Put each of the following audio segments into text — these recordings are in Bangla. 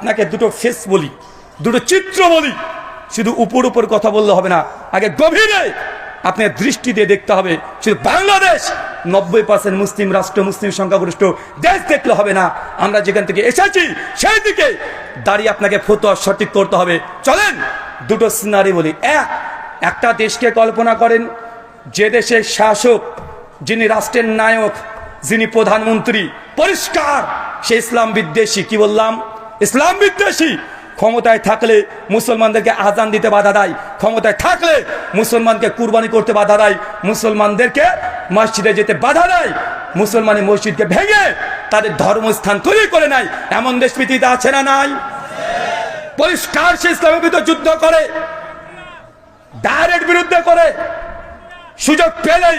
আপনাকে দুটো ফেস বলি, দুটো চিত্র বলি। শুধু উপর উপর কথা বললে হবে না, আগে গভীরে আপনি দৃষ্টি দিয়ে দেখতে হবে। শুধু বাংলাদেশ 90% মুসলিম রাষ্ট্র, মুসলিম সংখ্যাগরিষ্ঠ দেশ দেখলে হবে না। আমরা যেখান থেকে এসেছি সেই দিকে দাঁড়িয়ে আপনাকে ফতোয়া সঠিক করতে হবে। চলেন দুটো সিনারি বলি। একটা দেশকে কল্পনা করেন, যে দেশের শাসক, যিনি রাষ্ট্রের নায়ক, যিনি প্রধানমন্ত্রী, পরিষ্কার সে ইসলাম বিদ্বেষী। কি বললাম? ইসলাম বিদ্বেষী। ক্ষমতায় থাকলে মুসলমানদেরকে আজান দিতে বাধা দেয়, ক্ষমতায় থাকলে মুসলমানকে কুরবানি করতে বাধা দেয়, মুসলমানদেরকে মসজিদে যেতে বাধা দেয়, মুসলমানের মসজিদকে ভেঙে তাদের ধর্মস্থান তৈরি করে নেয়। এমন দেশ পৃথিবীতে আছে না নাই? পরিষ্কার সে ইসলামের বিরুদ্ধে যুদ্ধ করে, ডাইরেক্ট বিরুদ্ধে করে। সুযোগ পেলেই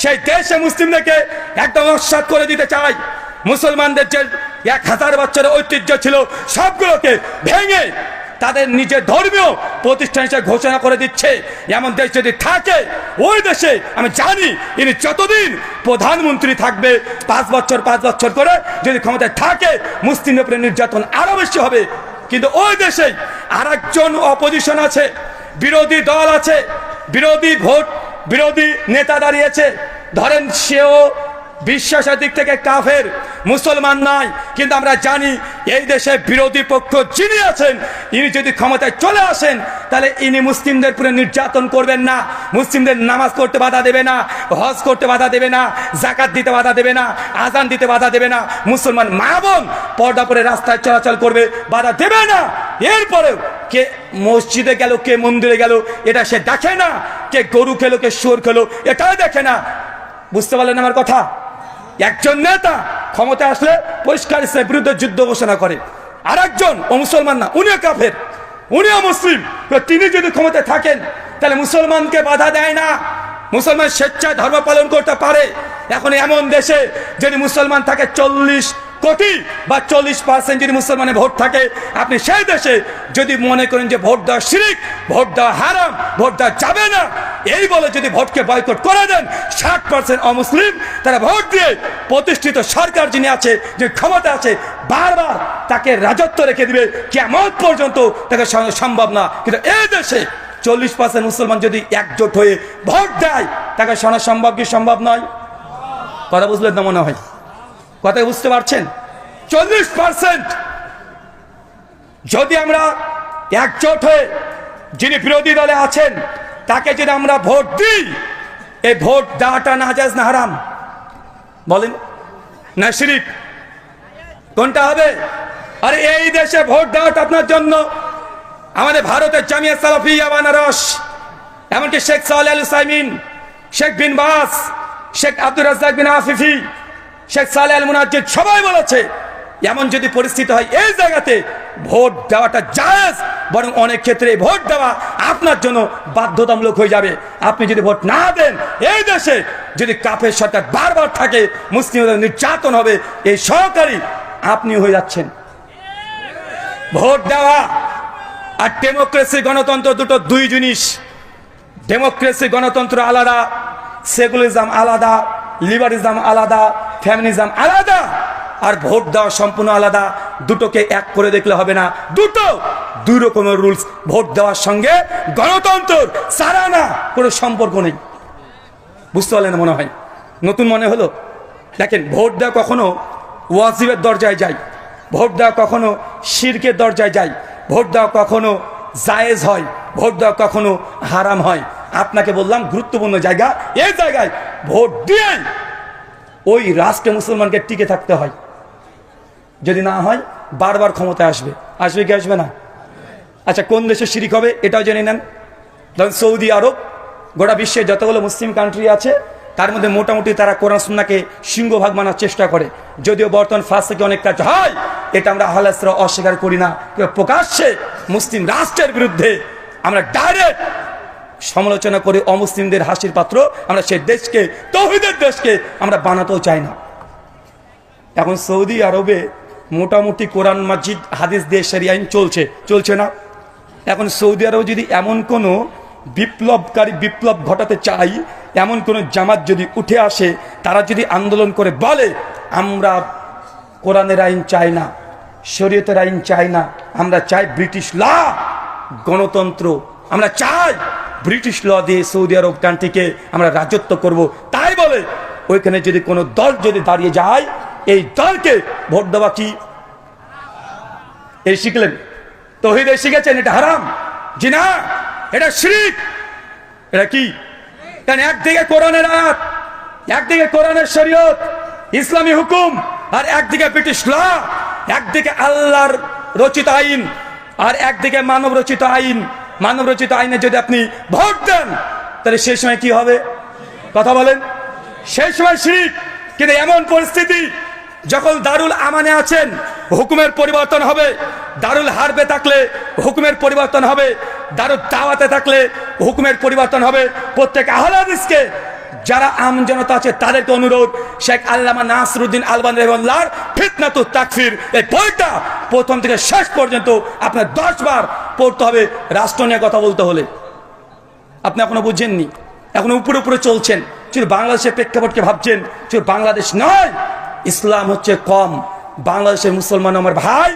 সেই দেশে মুসলিমদেরকে একদম নস্যাৎ করে দিতে চায়। মুসলমানদের যে 1000 বছরের ঐতিহ্য ছিল সবগুলোকে ভেঙে তাদের নিজের ধর্মীয় প্রতিষ্ঠান হিসেবে ঘোষণা করে দিচ্ছে। এমন দেশ যদি থাকে, ওই দেশে আমি জানি ইনি যতদিন প্রধানমন্ত্রী থাকবে 5 বছর করে যদি ক্ষমতায় থাকে, মুসলিমদের উপরে নির্যাতন আরো বেশি হবে। কিন্তু ওই দেশে আরেকজন অপোজিশন আছে, বিরোধী দল আছে, বিরোধী নেতা দাঁড়িয়েছে। ধরেন সেও বিশ্বাসের দিক থেকে কাফের, মুসলমান নয়, কিন্তু আমরা জানি এই দেশে বিরোধী পক্ষ যিনি আছেন, ইনি যদি ক্ষমতায় চলে আসেন তাহলে ইনি মুসলিমদের পুরো নির্যাতন করবেন না, মুসলিমদের নামাজ পড়তে বাধা দেবে না, হজ করতে বাধা দেবে না, জাকাত দিতে বাধা দেবে না, আজান দিতে বাধা দেবে না, মুসলমান মা বোন পর্দা পরে রাস্তায় চলাচল করবে, বাধা দেবে না। এরপরেও কে মসজিদে গেল, কে মন্দিরে গেল, এটা সে দেখে না। কে গরু খেলো, কে শুয়োর খেলো, এটাও দেখে না। বুঝতে পারলেন আমার কথা? একজন নেতা ক্ষমতা আসলে পরিষ্কার ইসলামের বিরুদ্ধে যুদ্ধ ঘোষণা করে, আর একজন ও মুসলমান না, উনিও কাফের, উনিও মুসলিম, তিনি যদি ক্ষমতায় থাকেন তাহলে মুসলমানকে বাধা দেয় না, মুসলমান স্বেচ্ছায় ধর্ম পালন করতে পারে। এখন এমন দেশে যদি মুসলমান থাকে 40 কোটি বা 40% যদি মুসলমানের ভোট থাকে, আপনি সেই দেশে যদি মনে করেন যে ভোট দেওয়া শিরক, ভোট দেওয়া হারাম, ভোট দেওয়া যাবে না, এই বলে যদি ভোটকে বয়কট করে দেন, 60% অমুসলিম তারা ভোট দিয়ে প্রতিষ্ঠিত সরকার যিনি আছে, যে ক্ষমতা আছে, বারবার তাকে রাজত্ব রেখে দিবে, কিয়ামত পর্যন্ত তাকে সম্ভব না। কিন্তু এই দেশে 40% মুসলমান যদি একজোট হয়ে ভোট দেয়, তাকে শোনা সম্ভব কি সম্ভব নয়? কথা বুঝলেন না মনে হয়? কথা বুঝতে পারছেন? 40% যদি আমরা একজোট হয়ে যিনি বিরোধী দলে আছেন তাকে যদি আমরা ভোট দিই, এই ভোট দেওয়াটা নাজায়েজ না হারাম? বলেন না শিরক? কোনটা হবে? আরে এই দেশে ভোট দেওয়াটা আপনার জন্য আমাদের ভারতের জামিয়া সালাফিয়া বানারস, এমনকি শেখ সালেহ আল উসাইমিন, শেখ বিন বাস, শেখ আব্দুর রাজ্জাক বিন আফিফি, শেখ সালেহ আল মুনাজ্জিদ সবাই বলেছে এমন যদি পরিস্থিতি হয় এই জায়গাতে ভোট দেওয়াটা জায়েজ, বরং অনেক ক্ষেত্রে ভোট দেওয়া আপনার জন্য বাধ্যতামূলক হয়ে যাবে। আপনি যদি ভোট না দেন, এই দেশে যদি কাফের সরকার বারবার থাকে, মুসলিমদের নির্যাতন হবে, এই সহকারী আপনি হয়ে যাচ্ছেন। ভোট দেওয়া আর ডেমোক্রেসি, গণতন্ত্র দুটো দুই জিনিস। ডেমোক্রেসি গণতন্ত্র আলাদা, সেকুলারিজম আলাদা, লিবারিজম আলাদা, ফ্যামিনিজম আলাদা, আর ভোট দেওয়া সম্পূর্ণ আলাদা। দুটোকে এক করে দেখলে হবে না, দুটো দুই রকমের রুলস। ভোট দেওয়ার সঙ্গে গণতন্ত্র সারানা কোনো সম্পর্ক নেই। বুঝতে পারলেন মনে হয়? নতুন মনে হলো? দেখেন, ভোট দেওয়া কখনো ওয়াজিবের দরজায় যায়, ভোট দেওয়া কখনো শিরকের দরজায় যায়, ভোট দেওয়া কখনো জায়েজ হয়, ভোট দেওয়া কখনো হারাম হয়। আপনাকে বললাম গুরুত্বপূর্ণ জায়গা, এই জায়গায় ভোট দিয়ে ওই রাষ্ট্রে মুসলমানকে টিকে থাকতে হয়। যদি না হয় বারবার ক্ষমতায় আসবে কি আসবে না? আচ্ছা, কোন দেশে শিরিক হবে এটাও জেনে নেন। ধরুন সৌদি আরব, গোটা বিশ্বের যতগুলো মুসলিম কান্ট্রি আছে তার মধ্যে মোটামুটি তারা কোরআন সুন্নাহকে সিংহভাগ মানার চেষ্টা করে। যদিও বর্তমান ফাঁস থেকে অনেক কাজ হয়, এটা আমরা আহলে হাদিসরা অস্বীকার করি না। প্রকাশ্যে মুসলিম রাষ্ট্রের বিরুদ্ধে আমরা ডাইরেক্ট সমালোচনা করে অমুসলিমদের হাসির পাত্র আমরা সেই দেশকে, তৌহিদের দেশকে আমরা বানাতেও চাই না। এখন সৌদি আরবে মোটামুটি কোরআন মসজিদ হাদিস দিয়ে শরিয়া আইন চলছে না? এখন সৌদি আরব যদি এমন কোনো বিপ্লব ঘটাতে চাই, এমন কোনো জামাত যদি উঠে আসে, তারা যদি আন্দোলন করে বলে আমরা কোরআনের আইন চাই না, শরীয়তের আইন চাই না, আমরা চাই ব্রিটিশ ল, গণতন্ত্র। আমরা চাই ব্রিটিশ ল দিয়ে সৌদি আরব কান্ট্রিকে আমরা রাজত্ব করব। তাই বলে ওইখানে যদি কোনো দল যদি দাঁড়িয়ে যায়, এই দলকে ভোট দেওয়া কি এই শিখলেন? তৌহিদ শিখেছেন এটা হারাম? জি না, এটা শিরক। এটা কি? কারণ একদিকে কোরআনের আয়াত, একদিকে কোরআনের শরীয়ত ইসলামী হুকুম, আর একদিকে ব্রিটিশ ল, একদিকে আল্লাহর রচিত আইন আর একদিকে মানব রচিত আইন। মানব রচিত আইনে যদি আপনি ভোট দেন তাহলে সেই সময় কি হবে? কথা বলেন। সেই সময় শিরক। কিন্তু এমন পরিস্থিতি যখন দারুল আমানে আছেন, হুকুমের পরিবর্তন হবে। দারুল হারবে থাকলে হুকুমের পরিবর্তন হবে। দারুল দাওয়াতে থাকলে হুকুমের পরিবর্তন হবে। প্রত্যেক আহলে হাদিসকে, যারা আম জনতা আছে তাদেরকে অনুরোধ, শেখ আল্লামা নাসরুদ্দিন আলবানী রাহিমাহুল্লাহর ফিতনাতুত তাকফির এই বইটা প্রথম থেকে শেষ পর্যন্ত আপনার 10 বার পড়তে হবে রাষ্ট্র নিয়ে কথা বলতে হলে। আপনি এখনো বুঝছেননি, এখনো উপরে উপরে চলছেন। শুধু বাংলাদেশের প্রেক্ষাপটকে ভাবছেন, শুধু বাংলাদেশ নয়, ইসলাম হচ্ছে কম। বাংলাদেশের মুসলমান আমার ভাই,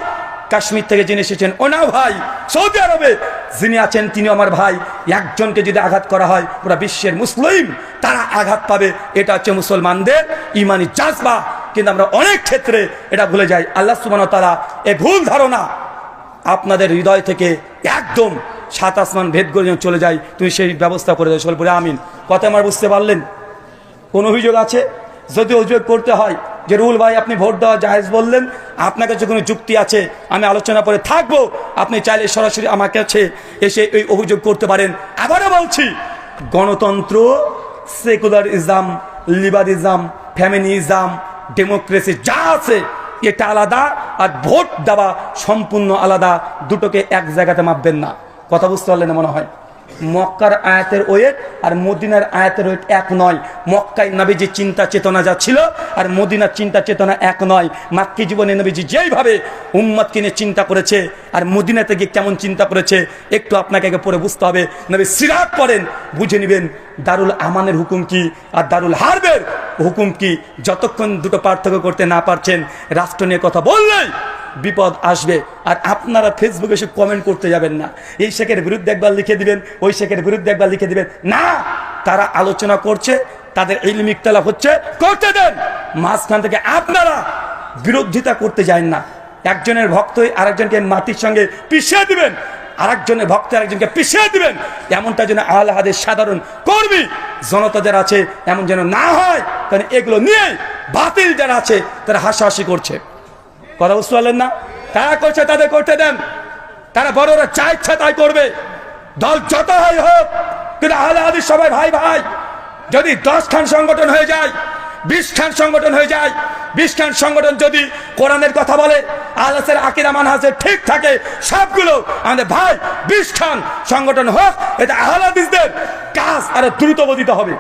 কাশ্মীর থেকে যিনি এসেছেন ওনাও ভাই, সৌদি আরবে যিনি আছেন তিনিও আমার ভাই। একজনকে যদি আঘাত করা হয় পুরো বিশ্বের মুসলিম তারা আঘাত পাবে। এটা হচ্ছে মুসলমানদের ইমানি জাজবা। কিন্তু আমরা অনেক ক্ষেত্রে এটা ভুলে যাই। আল্লাহ সুবহানাহু ওয়া তাআলা এই ভুল ধারণা আপনাদের হৃদয় থেকে একদম 7 আসমান ভেদ করে চলে যায়, তুমি সেই ব্যবস্থা করে দেয়। বলে আমিন। কথা আমার বুঝতে পারলেন? কোন অভিযোগ আছে? যদি অভিযোগ করতে হয় যে রুল ভাই আপনি ভোট দেওয়া জায়েজ বললেন, আপনার কাছে কোনো যুক্তি আছে, আমি আলোচনা করে থাকবো, আপনি চাইলে সরাসরি আমার কাছে এসে এই অভিযোগ করতে পারেন। আবারও বলছি, গণতন্ত্র, সেকুলারিজম, লিবারিজম, ফ্যামিনিজম, ডেমোক্রেসি যা আছে এটা আলাদা, আর ভোট দেওয়া সম্পূর্ণ আলাদা। দুটোকে এক জায়গাতে মাপবেন না। কথা বুঝতে পারলেন মনে হয়? মক্কার আয়াতের ওয়েট আর মদিনার আয়াতের ওয়েট এক নয়। মক্কায় নবীজির চিন্তা চেতনা যা ছিল আর মদিনার চিন্তা চেতনা এক নয়। মাক্কি জীবনে নবীজি যেইভাবে উম্মতকে নিয়ে চিন্তা করেছে আর মদিনাতে গিয়ে কেমন চিন্তা করেছে একটু আপনাকে আগে পরে বুঝতে হবে। নবী সিরাত পড়েন, বুঝে নেবেন দারুল আমানের হুকুম কি আর দারুল হারবের হুকুম কি। যতক্ষণ দুটো পার্থক্য করতে না পারছেন, রাষ্ট্র নিয়ে কথা বললেই বিপদ আসবে। আর আপনারা ফেসবুকে এসে কমেন্ট করতে যাবেন না, এই শেখের বিরুদ্ধে একবার লিখে দিবেন, ওই শেখের বিরুদ্ধে একবার লিখে দিবেন না। তারা আলোচনা করছে, তাদের ইলমি ইখতিলাফ হচ্ছে, করতে দেন। মাঝখান থেকে আপনারা বিরোধিতা করতে যান না। একজনের ভক্ত আরেকজনকে মাটির সঙ্গে পিছিয়ে দিবেন, আরেকজনের ভক্ত আরেকজনকে পিছিয়ে দিবেন, এমনটা যেন আহলে হাদিস সাধারণ কর্মী জনতা যারা আছে এমন যেন না হয়। কারণ এগুলো নিয়ে বাতিল যারা আছে তারা হাসাহাসি করছে। কথা বুঝতে পারলেন না? তারা করছে, তাদের করতে দেন। তারা বড়রা যা ইচ্ছা তাই করবে, দল যত হয় হোক। কিন্তু আহলে হাদিস সবাই ভাই ভাই। যদি 10 খান সংগঠন হয়ে যায়, 20 খান সংগঠন হয়ে যায়, 20 খান সংগঠন যদি কোরআনের কথা বলে, আহলের আকীদা মানহাজে ঠিক থাকে, সবগুলো আমাদের ভাই। 20 খান সংগঠন হোক, এটা আহলে হাদিসদের কাজ আরো দ্রুত বর্ধিত হবে।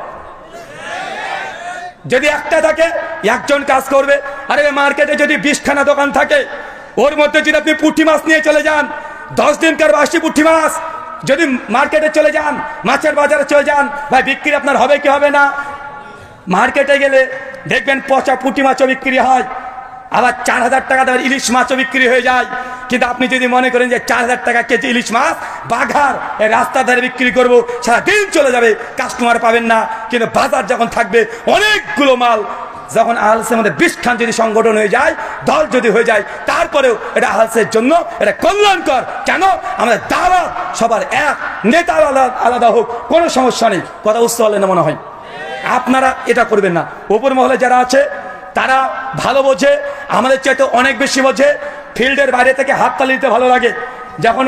যদি একটা থাকে একজন কাজ করবে। আরে মার্কেটে যদি 20 খানা দোকান থাকে, ওর মধ্যে যদি আপনি পুঁটি মাছ নিয়ে চলে যান, 10 দিনকার বাসি পুঁটি মাছ যদি মার্কেটে চলে যান, মাছের বাজারে চলে যান, ভাই বিক্রি আপনার হবে কি হবে না? মার্কেটে গেলে দেখবেন পচা পুঁটি মাছও বিক্রি হয়, আবার 4000 টাকা দামের ইলিশ মাছও বিক্রি হয়ে যায়। কিন্তু আপনি যদি মনে করেন যে 4000 টাকা কেজি ইলিশ মাছ বাঘার রাস্তা ধারে বিক্রি করব, সারাদিন চলে যাবে, কাস্টমার পাবেন না। কিন্তু বাজার যখন থাকবে অনেকগুলো মাল, যখন আহলসের মধ্যে 20 খান যদি সংগঠন হয়ে যায়, দল যদি হয়ে যায়, তারপরেও এটা আহলসের জন্য এটা কল্যাণকর। কেন? আমাদের দাওয়াত সবার এক, নেতা আলাদা আলাদা হোক, কোনো সমস্যা নেই। কথা বুঝতে পারলেন না মনে হয়? আপনারা এটা করবেন না। উপর মহলে যারা আছে তারা ভালো বোঝে, আমাদের চাইতে অনেক বেশি বোঝে। ফিল্ডের বাইরে থেকে হাততালি দিতে ভালো লাগে। যখন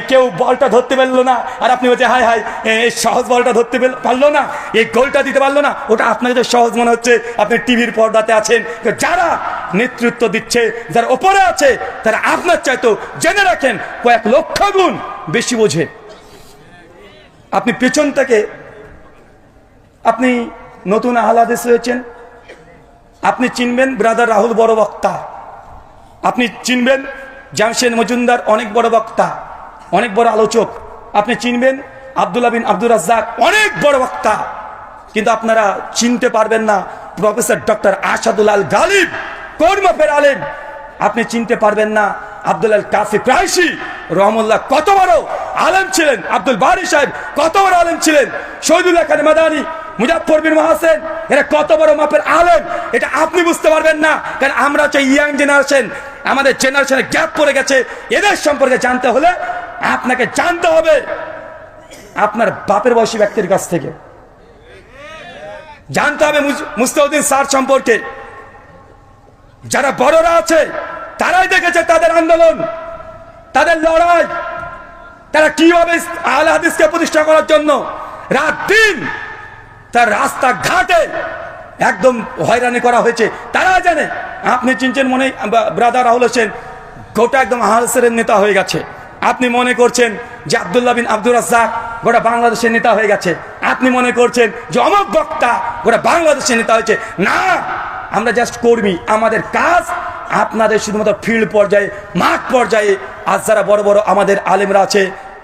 কেউ বলটা ধরতে পারলো না আর আপনি বলছে হাই হাই এই সহজ বলটা ধরতে পারলো না, এই গোলটা দিতে পারলো না, ওটা আপনাকে সহজ মনে হচ্ছে, আপনি টিভির পর্দাতে আছেন। যারা নেতৃত্ব দিচ্ছে, যারা ওপরে আছে, তারা আপনার চাইতো জেনে রাখেন কয়েক লক্ষ গুণ বেশি বোঝে। আপনি পেছন থেকে, আপনি নতুন আহলে হাদিস হয়েছেন, আপনি চিনবেন ব্রাদার রাহুল বড় বক্তা, আপনি চিনবেন জামশেদ মজুমদার অনেক বড় বক্তা, অনেক বড় আলোচক, আপনি চিনবেন আব্দুল্লাহ বিন আব্দুর রাজ্জাক অনেক বড় বক্তা। কিন্তু আপনারা চিনতে পারবেন না প্রফেসর ডক্টর আসাদুল আল গালিব, কর্মফের আলেম, আপনি চিনতে পারবেন না আব্দুল কাফি কুরাইশি রহমুল্লাহ কত বড় আলেম ছিলেন, আব্দুল বারী সাহেব কত বড় আলেম ছিলেন, শহীদুল্লাহ খান মাদানী, মুজাফফর বিন মহসেন, এরা কত বড় মাপের আলেম, এটা আপনি বুঝতে পারবেন না। কারণ আমরা হচ্ছে ইয়াং জেনারেশন, আমাদের জেনারেশনে গ্যাপ পড়ে গেছে। এদের সম্পর্কে জানতে হলে আপনাকে জানতে হবে আপনার বাপের বয়সী ব্যক্তির কাছ থেকে, জানতে হবে মুস্তাউদ্দিন স্যার সম্পর্কে। যারা বড়রা আছে তারাই দেখেছে তাদের আন্দোলন, তাদের লড়াই, তারা কিভাবে আহলে হাদিসকে প্রতিষ্ঠা করার জন্য রাত দিন তার রাস্তাঘাটে একদম হয়রানি করা হয়েছে, তারা জানে। আপনি চিনছেন মনে ব্রাদার রাহুল হোসেন গোটা একদম আহলে হাদিসের নেতা হয়ে গেছে। আপনি মনে করছেন যে আব্দুল্লাহ বিন আব্দুর রাজ্জাক গোটা বাংলাদেশের নেতা হয়ে গেছে। আপনি মনে করছেন যে অমুক বক্তা গোটা বাংলাদেশের নেতা হয়েছে। না, আমরা জাস্ট কর্মী। আমাদের কাজ আপনাদের শুধুমাত্র ফিল্ড পর্যায়ে, মাঠ পর্যায়ে। আজ যারা বড় বড় আমাদের আলেমরা আছে,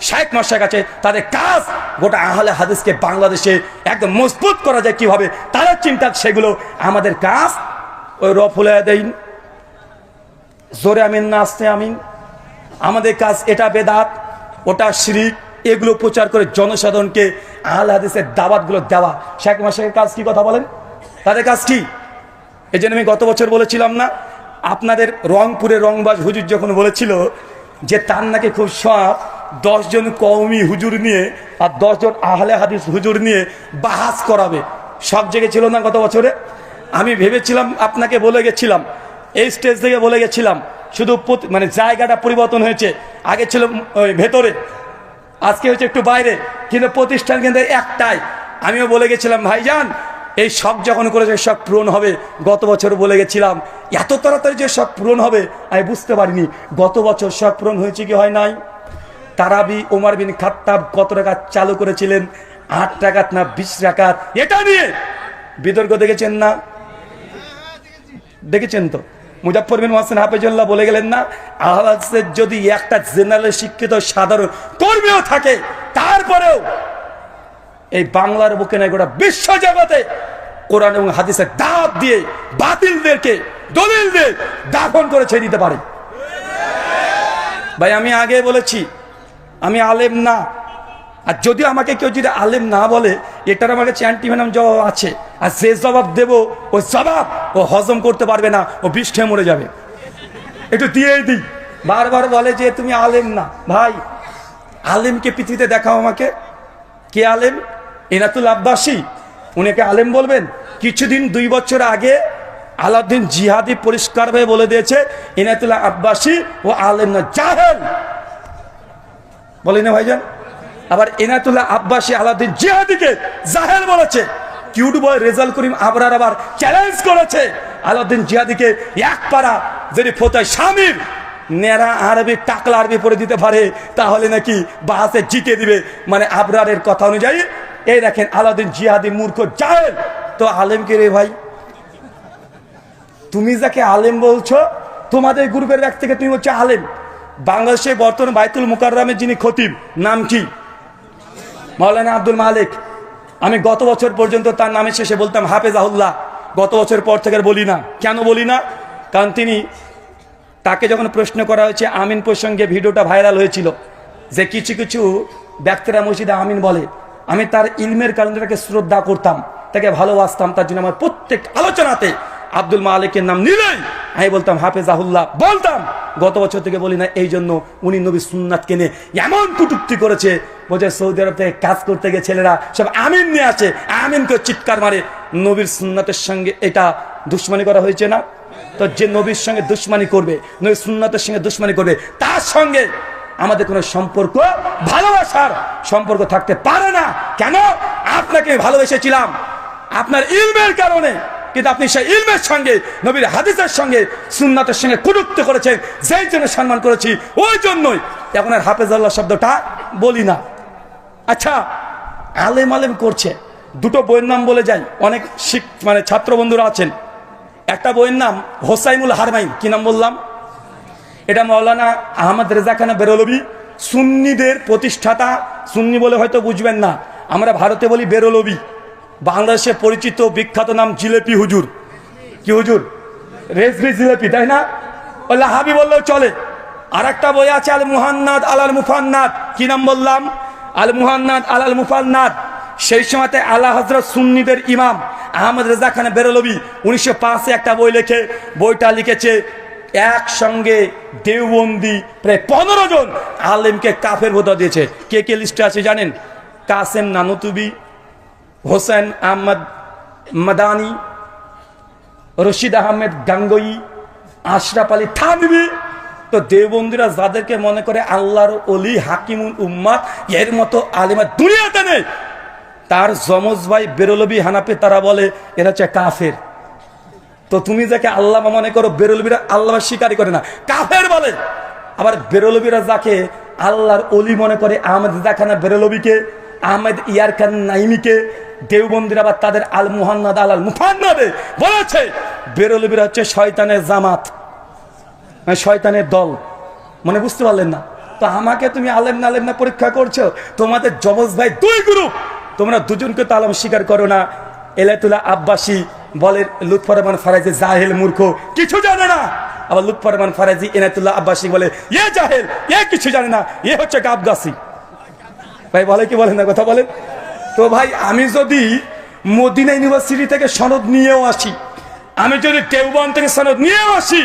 শাইখ মাশায়েখ আছে, তাদের কাজ গোটা আহলে হাদিসকে বাংলাদেশে একদম মজবুত করা যায় কিভাবে, তারা চিন্তা। সেগুলো আমাদের কাজ ওই রফুলে দেন জোরে আমিন না আসতে আমিন। আমাদের কাজ এটা বেদাত, ওটা শিরিক, এগুলো প্রচার করে জনসাধারণকে আহলে হাদিসের দাওয়াতগুলো দেওয়া। শাইখ মাশায়েখের কাজ কি কথা বলেন? তাদের কাজ কি? এই জন্য আমি গত বছর বলেছিলাম না, আপনাদের রংপুরে রংবাজ হুজুর যখন বলেছিল যে তার নাকি খুব শখ 10 জন কওমি হুজুর নিয়ে আর 10 জন আহলে হাদিস হুজুর নিয়ে বাহাস করাবে। সব জায়গায় ছিল না গত বছরে? আমি ভেবেছিলাম, আপনাকে বলে গেছিলাম, এই স্টেজ থেকে বলে গেছিলাম, শুধু মানে জায়গাটা পরিবর্তন হয়েছে। আগে ছিল ভেতরে, আজকে হচ্ছে একটু বাইরে, কিন্তু প্রতিষ্ঠান কিন্তু একটাই। আমিও বলে গেছিলাম ভাইজান এই শখ যখন করেছে শখ পূরণ হবে। গত বছর বলে গেছিলাম এত তাড়াতাড়ি যে শখ পূরণ হবে আমি বুঝতে পারিনি। গত বছর শখ পূরণ হয়েছে কি হয় নাই? তারাবি ওমর বিন খাত্তাব কত টাকা চালু করেছিলেন? 8 রাকাত না 20 রাকাত? এটা নিয়ে বিতর্ক দেখেছেন না? দেখেছেন তো? মুজাফফর বিন মহসেন হাফেজুল্লাহ বলে গেলেন না, আহলে হাদিসের যদি একটা জেনারেল শিক্ষিত সাধারণ কর্মীও থাকে, তারপরেও এই বাংলার বুকে নাই গোটা বিশ্ব জগতে কোরআন এবং হাদিসের দাওয়াত দিয়ে বাতিলদেরকে দলিল দিয়ে দাফন করে ছেড়ে দিতে পারে। ভাই আমি আগে বলেছি আমি আলেম না, আর যদি আমাকে কেউ যদি আলেম না বলে এটার আমার কাছে অ্যান্টিভেনাম জবাব আছে। আর যে জবাব দেব ওই জবাব ও হজম করতে পারবে না, ও বিষ্ঠে মরে যাবে। একটু দিয়েই দিই। বারবার বলে যে তুমি আলেম না। ভাই আলেমকে পৃথিবীতে দেখাও আমাকে। কে আলেম? এনাতুল আব্বাসী, উনাকে আলেম বলবেন? কিছুদিন 2 বছর আগে আলাউদ্দিন জিহাদি পরিষ্কারভাবে বলে দিয়েছে এনাতুল্লাহ আব্বাসী ও আলেম না, জাহেল। বলেন না ভাইজান? আবার এনাতুল্লাহ আব্বাসী আলাউদ্দিন জিহাদিকে জাহেল বলেছে। কিউট বয় রেজাল করিম আবরার আবার চ্যালেঞ্জ করেছে আলাউদ্দিন জিহাদিকে, এক পারা যদি ফোতায় স্বামীর নেরা আরবি টাকলা আরবি পড়ে দিতে পারে তাহলে নাকি বাসে জিতে দিবে। মানে আবরারের কথা অনুযায়ী এই দেখেন আলাউদ্দিন জিহাদি মূর্খ জাহেল। তো আলেম কে রে ভাই? তুমি যাকে আলেম বলছো, তোমাদের গ্রুপের ব্যক্তি থেকে তুমি বলছো আলেম। বাংলাদেশে বর্তমান বাইতুল মুকাররমের যিনি খতিব, নাম কি? মাওলানা আব্দুল মালিক। আমি গত বছর পর্যন্ত তার নামের শেষে বলতাম হাফেজাহুল্লাহ। গত বছর পর থেকে বলি না। কেন বলি না? কারণ তিনি, তাকে যখন প্রশ্ন করা হয়েছে আমিন প্রসঙ্গে, ভিডিওটা ভাইরাল হয়েছিল যে কিছু কিছু ব্যক্তিরা মসজিদে আমিন বলে, আমি তার ইলমের কারণে তাকে শ্রদ্ধা করতাম, তাকে ভালোবাসতাম। তার জন্য আমার প্রত্যেক আলোচনাতে আব্দুল মালিকের নাম নিলেই আমি বলতাম হাফেজাহুল্লাহ বলতাম। গত বছর থেকে বলি না। এই জন্য উনি নবীর সুন্নাতকে নিয়ে এমন কটূক্তি করেছে, বলছে সৌদি আরব থেকে কাজ করতে গিয়ে ছেলেরা সব আমিন নিয়ে আসে, আমিন করে চিৎকার মারে। নবীর সুন্নাতের সঙ্গে এটা দুশ্মনী করা হয়েছে না? তো যে নবীর সঙ্গে দুশ্মনী করবে, নবীর সুন্নাতের সঙ্গে দুশ্মনী করবে, তার সঙ্গে আমাদের কোনো সম্পর্ক, ভালোবাসার সম্পর্ক থাকতে পারে না। কেন? আপনাকে ভালোবেসেছিলাম আপনার ইলমের কারণে, কিন্তু আপনি সেই ইলমের সঙ্গে, নবীর হাদিসের সঙ্গে, সুন্নাতের সঙ্গে কটূক্তি করেছেন। যেই জন্য সম্মান করেছি ওই জন্যই এখন আর হাফেজাল্লাহ শব্দটা বলি না। আচ্ছা, আলেম আলেম করছে। 2টো বইয়ের নাম বলে যাই, অনেক মানে ছাত্র বন্ধুরা আছেন। একটা বইয়ের নাম হোসাইনুল হারমাইন। কি নাম বললাম? এটা মাওলানা আহমদ রেজা খান বেরলভী, সুন্নিদের প্রতিষ্ঠাতা। সুন্নি বলে হয়তো বুঝবেন না, আমরা ভারতে বলি বেরলভী। বাংলাদেশে পরিচিত বিখ্যাত নাম জিলেপি হুজুর। কি হুজুর? রেজভি জিলেপি, তাই না? ও লাহাবি বললেও চলে। আর একটা বই আছে আল মুহান্নাদ আলাল মুফান্নাদ, কি নাম বললাম? আল মুহান্নাদ আলাল মুফান্নাদ। সেই সময়তে আলা হযরত সুন্নিদের ইমাম আহমদ রেজা খান বেরলভী 1905 একটা বই লেখে, বইটা লিখেছে একসঙ্গে দেওবন্দি প্রায় 15 জন আলেমকে কাফের ভোটা দিয়েছে। কে কে লিস্টে আছে জানেন? কাসেম নানুতুবি, হোসেন আহমদ মাদানি, রশিদ আহমেদ গাঙ্গোই, আশরাফ আলী থানভী। তো দেওবন্দিরা যাদেরকে মনে করে আল্লাহর ওলি হাকিমুল উম্মাত, এর মতো আলেমা দুনিয়াতে নেই। তার যমজ ভাই বেরলভী হানাফি, তারা বলে এরা হচ্ছে কাফের। তো তুমি যাকে আল্লাহ মনে করো, বেরলভীরা আল্লাহ স্বীকারই করে না, কাফের বলে। আবার বেরলভীরা যাকে আল্লাহর ওলি মনে করে, আহমেদ রেজা খান বেরলভীকে, আহমেদ ইয়ার খান নাইমিকে, দেওবন্দিরা আবার তাদের আল মুহান্নাদ আলাল মুফান্নাদে বলেছে বেরলভীরা হচ্ছে শয়তানের জামাত, মানে শয়তানের দল। মনে বুঝতে পারলেন না? তো আমাকে তুমি আলেম না আলেম না পরীক্ষা করছো? তোমাদের যমজ ভাই দুই গ্রুপ, তোমরা দুজনকে তো আলম স্বীকার করো না। এলাতুল্লাহ আব্বাসী বলে লুৎফর রহমান ফারাজি জাহেল মূর্খ, কিছু জানে না। আবার লুৎফর রহমান ফারাজি এনায়েতুল্লাহ আব্বাসী বলে এ জাহেল, এ কিছু জানে না, এ হচ্ছে গাবগাছি। ভাই বলে কি বলেন না, কথা বলেন তো। ভাই আমি যদি মদিনা ইউনিভার্সিটি থেকে সনদ নিয়েও আসি, আমি যদি দেওবন্দ থেকে সনদ নিয়েও আসি,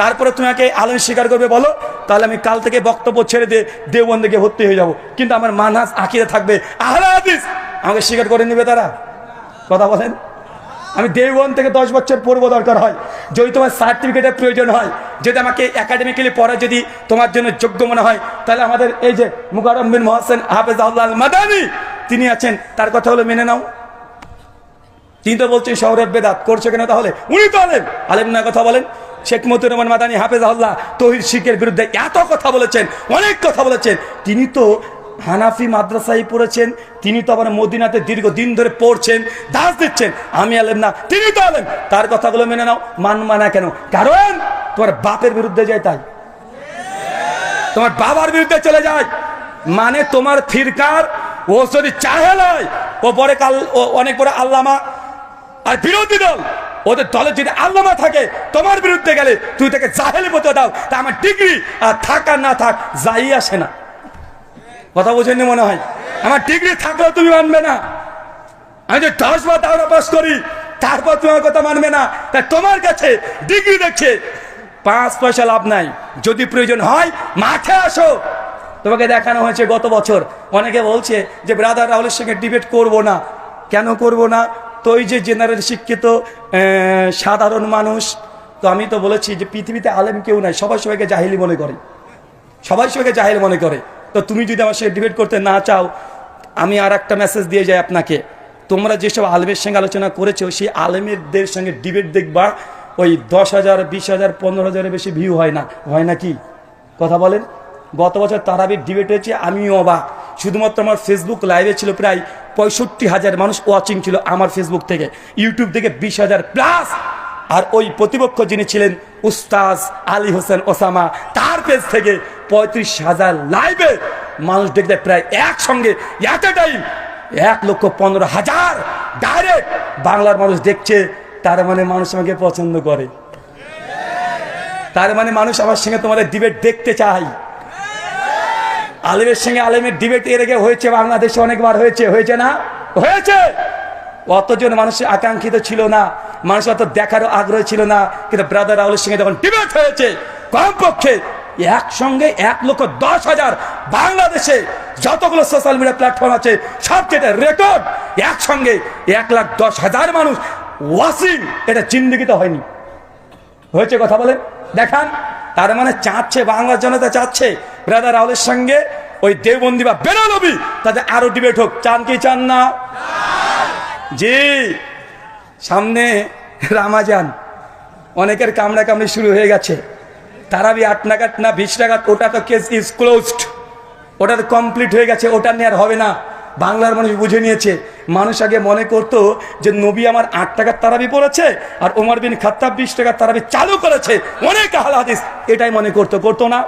তারপরে তোমাকে আলেম স্বীকার করবে বলো, তাহলে আমি কাল থেকে বক্তব্য ছেড়ে দিয়ে দেওবন্দে ভর্তি হয়ে যাব। কিন্তু আমার মানহাজ আকীদা থাকবে আহলে হাদিস, আমাকে স্বীকার করে নেবে তারা, কথা বলেন। আমি দেওবন্দ থেকে 10 বছর পড়বো দরকার হয়, যদি তোমার সার্টিফিকেটের প্রয়োজন হয়, যদি আমাকে একাডেমিক্যালি পড়া যদি তোমার জন্য যোগ্য মনে হয়, তাহলে আমাদের এই যে মুকাররম বিন মুহসিন হাফেজাহুল্লাহ আল মাদানী তিনি আছেন, তার কথা হলো মেনে নাও। তিনি তো বলছেন শহরের বেদাত করছে কেন? তাহলে উনি তো আলেম, আলেম না, কথা বলেন। শেখ মতিউর রহমান মাদানী হাফেজাহুল্লাহ তৌহিদ শিরকের বিরুদ্ধে এত কথা বলেছেন, অনেক কথা বলেছেন। তিনি তো হানাফি মাদ্রাসায় পড়েছেন, তিনি তো আবার মদিনাতে দীর্ঘদিন ধরে পড়ছেন, দাস দিচ্ছেন। আমি আলেম না, তিনি তো আলেম, তার কথাগুলো মেনে নাও। মানবা না কেন? কারণ তোমার বাপের বিরুদ্ধে যায়, তাই তোমার বাবার বিরুদ্ধে চলে যায়। মানে তোমার ফিরকার ও যদি চাহেল হয়, ও পরে কাল অনেক বড় আল্লামা, আর বিরোধী দল ওদের দলে যদি আল্লামা থাকে, তোমার বিরুদ্ধে গেলে তুই তাকে জাহেলি বলতে দাও, তা আমার ডিগ্রি আর থাক আর না থাক যাই আসে না। কথা বোঝেননি মনে হয়? আমার ডিগ্রি থাকলেও তুমি মানবে না। আমি যে 10 বার দাওরা পাস করি, তারপর তোমার কথা মানবে না। তাই তোমার কাছে ডিগ্রি দেখছে 5 পয়সা লাভ নাই। যদি প্রয়োজন হয় মাঠে আসো। তোমাকে দেখানো হয়েছে গত বছর, অনেকে বলছে যে ব্রাদার রাহুলের সঙ্গে ডিবেট করব না। কেন করব না? তো ওই যে জেনারেল শিক্ষিত সাধারণ মানুষ, তো আমি তো বলেছি যে পৃথিবীতে আলেম কেউ নাই, সবাই সবাইকে জাহিলি মনে করে, সবাই সবাইকে জাহিল মনে করে। তো তুমি যদি আমার সঙ্গে ডিবেট করতে না চাও, আমি আর একটা মেসেজ দিয়ে যাই আপনাকে, তোমরা যেসব আলেমের সঙ্গে আলোচনা করেছো, সেই আলেমেরদের সঙ্গে ডিবেট দেখবা ওই 10,000, 20,000, 15,000-এর বেশি ভিউ হয় না, হয় নাকি? কথা বলেন। গত বছর তারাবির ডিবেট হয়েছে, আমিও অবাক। শুধুমাত্র আমার ফেসবুক লাইভে ছিল প্রায় 65,000 মানুষ ওয়াচিং ছিল আমার ফেসবুক থেকে, ইউটিউব থেকে 20,000 প্লাস। আর ওই প্রতিপক্ষ যিনি ছিলেন উস্তাজ আলী হোসেন ওসামা, তার পেজ থেকে 35,000 লাইভে মানুষ দেখতে, প্রায় একসঙ্গে এট এ টাইম 1,15,000 ডাইরেক্ট বাংলার মানুষ দেখছে। তার মানে মানুষ আমাকে পছন্দ করে, তার মানে মানুষ আমার সঙ্গে তোমাদের ডিবেট দেখতে চায়। আলেমের সঙ্গে আলেমের ডিবেট এর আগে হয়েছে বাংলাদেশে, অনেকবার হয়েছে, হয়েছে না? হয়েছে। অতজন মানুষের আকাঙ্ক্ষিত ছিল না, মানুষ অত দেখারও আগ্রহ ছিল না। কিন্তু ব্রাদার রাহুলের সঙ্গে যখন ডিবেট হয়েছে, কমপক্ষে একসঙ্গে 1,10,000 বাংলাদেশে যতগুলো সোশ্যাল মিডিয়া প্ল্যাটফর্ম আছে সবচেয়ে রেকর্ড, একসঙ্গে 1,10,000 মানুষ ওয়াচিং। এটা জিন্দেগিতে হয়নি, হয়েছে। কথা বলেন, দেখান। তার মানে চাচ্ছে, বাংলার জনতা চাচ্ছে ব্রাদার রাহুলের সঙ্গে ওই দেওবন্দি বা বেরলভী তাদের আরো ডিবেট হোক। চান কি চান না? জি। সামনে রামাজান, অনেকের কামড়া কামড়ি শুরু হয়ে গেছে। তারাবি 8 নাগাদ না 20 নাগাদ, ওটা তো কেস ইজ ক্লোজড, ওটা তো কমপ্লিট হয়ে গেছে, ওটা নিয়ে আর হবে না। বাংলার মানুষ বুঝে নিয়েছে। মানুষ আগে মনে করতো যে নবী আমার 8 টাকার তারাবি পড়েছে আর ওমর বিন খাত্তাব 20 টাকার তারাবি চালু করেছে, অনেক আহলে হাদিস এটাই মনে করতো না।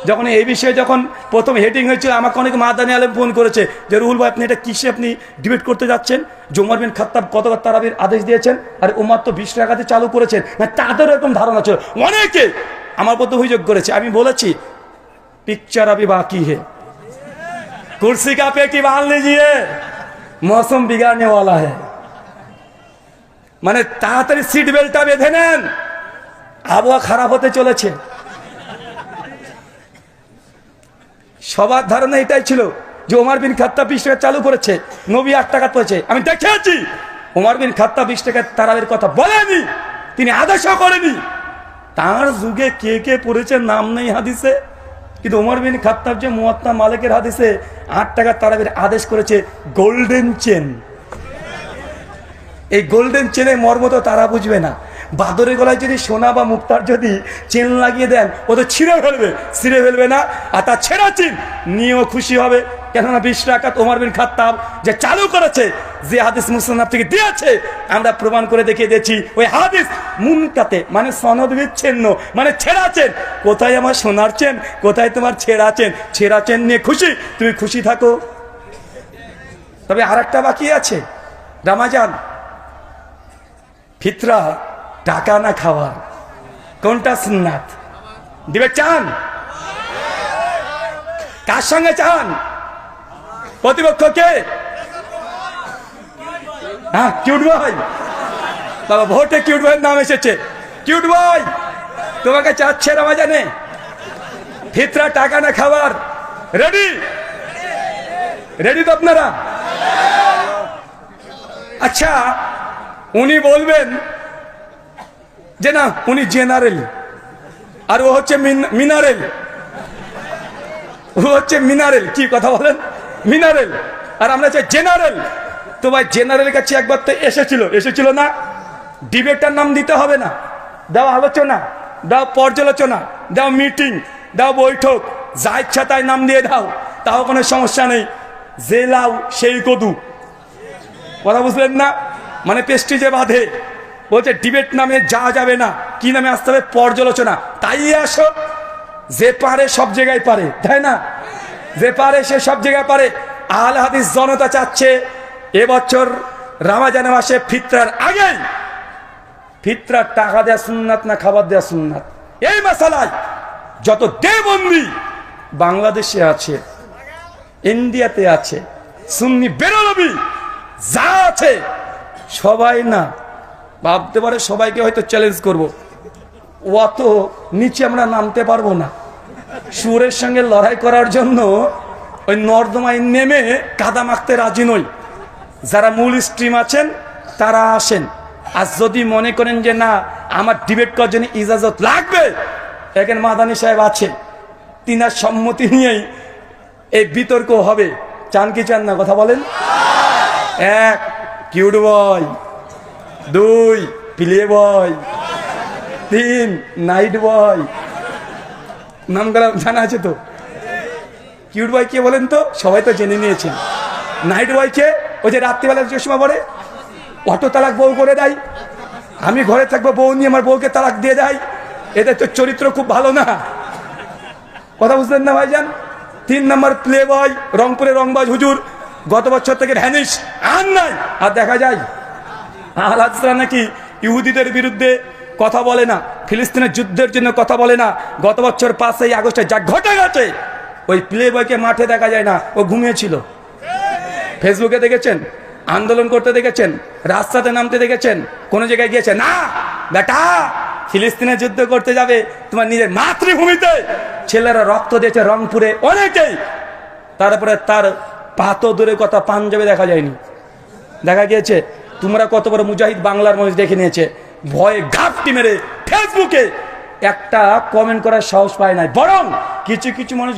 যখন এই বিষয়ে যখন প্রথম হেডিং হয়েছিল, আমাকে অনেক মাদানী আলেম ফোন করেছে যে রুহুল ভাই আপনি এটা কিসে আপনি ডিবেট করতে যাচ্ছেন? যে ওমর বিন খাত্তাব কতবার তারাবির আদেশ দিয়েছেন আর ওমর তো 20 টাকাতে চালু করেছেন না, তাদেরও এরকম ধারণা ছিল। অনেকে আমার প্রতি অভিযোগ করেছে, আমি বলেছি পিকচার अभी बाकी है, कुर्सी का पेटी बांध लीजिए, मौसम बिगाड़ने वाला है। মানে তাড়াতাড়ি সিট বেল্টটা বেঁধে নেন, আবহাওয়া খারাপ হতে চলেছে। সবার ধারণা এটাই ছিল যে ওমর বিন খাত্তাব 20 টাকা চালু করেছে, নবী 8 টাকা পড়েছে। আমি দেখেছি ওমর বিন খাত্তাব 20 টাকা তারাবির কথা বলেনি, তিনি আদেশও করেনি। তার যুগে কে কে পড়েছে নাম নেই হাদিসে, কিন্তু ওমর বিন খাত্তাব যে মুয়াত্তা মালিকের হাদিসে 8 টাকা তারাবির আদেশ করেছে। গোল্ডেন চেন, এই গোল্ডেন চেনের মর্ম তো তারা বুঝবে না। বাদরের গলায় যদি সোনা বা মুক্তার যদি চেন লাগিয়ে দেন, ও তো ছিঁড়ে ফেলবে না, আর তার ছেঁড়া চেন নিয়েও খুশি হবে। কেননা 20 টাকা ওমর বিন খাত্তাব যে চালু করেছে, যে হাদিস মুসনাদ থেকে দিয়েছে, আমরা প্রমাণ করে দেখিয়ে দিয়েছি ওই হাদিস মুনকাতে, মানে সনদ বিচ্ছিন্ন, মানে ছেঁড়া চেন। কোথায় আমার সোনার চেন, কোথায় তোমার ছেঁড়া চেন? ছেঁড়া চেন নিয়ে খুশি, তুমি খুশি থাকো। তবে আর একটা বাকি আছে, রামাজান, ফিতরা, টাকা না খাওয়ার, কোনটা সুন্নাত? দিবে চান? কার সঙ্গে চান? প্রতিপক্ষকে? হ্যাঁ, কিউট ভাই বাবা, ভোটে কিউট ভাইয়ের নাম এসেছে। কিউট ভাই তোমাকে চাচ্ছে রামাজানে, ফিতরা টাকা না খাবার। রেডি? রেডি তো আপনারা? আচ্ছা, উনি বলবেন যে না উনি জেনারেল, আর ও হচ্ছে মিনারেল। ও হচ্ছে মিনারেল, কি কথা বলেন? মিনারেল, আর আমরা চাই জেনারেল। তো ভাই জেনারেলের কাছে একবার তো এসেছিল না? ডিবেটার নাম দিতে হবে না, দাও আলোচনা, দাও পর্যালোচনা, দাও মিটিং, দাও বৈঠক, যা ইচ্ছা তাই নাম দিয়ে দাও, তাও কোনো সমস্যা নেই। যে লাউ সেই কদু, কথা বুঝলেন না? মানে পেস্টিজে বাঁধে, বলছে ডিবেট নামে যা যাবে না, কি নামে আসতে হবে? পর্যালোচনা। তাই আসো, যে পারে সব জায়গায় পারে, তাই না? যে পারে সে সব জায়গায় পারে। আহলে হাদিস জনতা চাচ্ছে এবছর রমজান মাসে ফিতরার আগেই ফিতরার টাকা দেয়া সুন্নাত না খাবার দেয়া সুন্নাত, এই মাসালায় যত দেওবন্দি বাংলাদেশে আছে, ইন্ডিয়াতে আছে, সুন্নি বেরলবি যা আছে, সবাই না ভাবতে পারে সবাইকে হয়তো চ্যালেঞ্জ করব, অত নিচে আমরা নামতে পারবো না। সুরের সঙ্গে লড়াই করার জন্য ওই নর্দমায় নেমে কাদা মাখতে রাজি নই। যারা মূল স্ট্রিম আছেন তারা আসেন, আর যদি মনে করেন যে না আমার ডিবেট করার জন্য ইজাজত লাগবে, এখানে মাদানী সাহেব আছে, তিনার সম্মতি নিয়েই এই বিতর্ক হবে। চান কি চান না? কথা বলেন। 1 cute boy, 2 play boy, 3 night boy. নামগুলো জানা আছে তো? কিউট বয় কে বলেন তো? সবাই তো জেনে নিয়েছেন। নাইট বয় কে? ওই যে রাত্রিবেলা চশমা পরে, অটো তালাক বউ করে দেয়, আমি ঘরে থাকবো, বউ নিয়ে আমার বউকে তালাক দিয়ে দেয়। এদের তো চরিত্র খুব ভালো না, কথা বুঝলেন না ভাইজান? 3 নম্বর প্লে বয়, রংপুরে রংবাজ হুজুর, গত বছর থেকে ভ্যানিশ, আর নাই। আর দেখা যায় আল-হাদিসরা নাকি ইহুদিদের বিরুদ্ধে কথা বলে না, ফিলিস্তিনের যুদ্ধের জন্য কথা বলে না। গত বছর 5ই আগস্টে যা ঘটে গেছে, ওই প্লে বয়কে মাঠে দেখা যায় না, ও ঘুমিয়েছিল। ফেসবুকে দেখেছেন, আন্দোলন করতে দেখেছেন, রাস্তাতে নামতে দেখেছেন, কোন জায়গায় গিয়েছে না? বেটা ফিলিস্তিনে যুদ্ধ করতে যাবে তোমার নিজের মাতৃভূমিতে, ছেলেরা রক্ত দিয়েছে রংপুরে অনেকেই, তারপরে তার পাতো দূরের কথা পাঞ্জাবে দেখা যায়নি, দেখা গিয়েছে। তোমরা কত বড় মুজাহিদ বাংলার মানুষ দেখে নিয়েছে, ভয়ে ঘাপটি মেরে ফেসবুকে একটা কমেন্ট করার সাহস পায় নাই। বরং কিছু কিছু মানুষ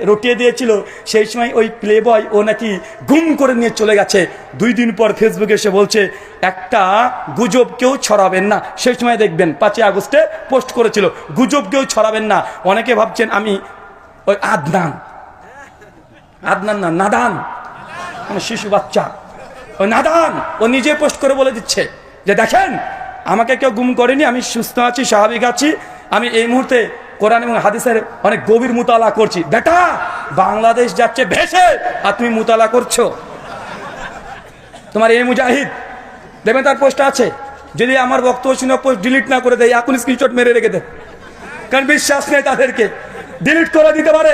রটিয়ে দিয়েছিল সেই সময় ওই প্লে বয় ও নাকি গুম করে নিয়ে চলে গেছে। 2 দিন পর ফেসবুকে এসে বলছে একটা গুজব কেউ ছড়াবেন না। সেই সময় দেখবেন 5ই আগস্টে পোস্ট করেছিল, গুজব কেউ ছড়াবেন না। অনেকে ভাবছেন আমি ওই আদনান না, নাদান, মানে শিশু বাচ্চা, ওই নাদান, ও নিজে পোস্ট করে বলে দিচ্ছে যে দেখেন আমাকে কেউ গুম করেনি, আমি সুস্থ আছি, স্বাভাবিক আছি, আমি এই মুহূর্তে কোরআন এবং হাদিসের অনেক গভীর মুতালা করছি। বেটা বাংলাদেশ যাচ্ছে ভেসে, আর তুমি মুতালা করছো। তোমার এই মুজাহিদ দেবেন, তার পোস্ট আছে, যদি আমার বক্তব্য শুনে পোস্ট ডিলিট না করে দেয়, এখন স্ক্রিনশট মেরে রেখে দে, কারণ বিশ্বাস নেই তাদেরকে, ডিলিট করে দিতে পারে।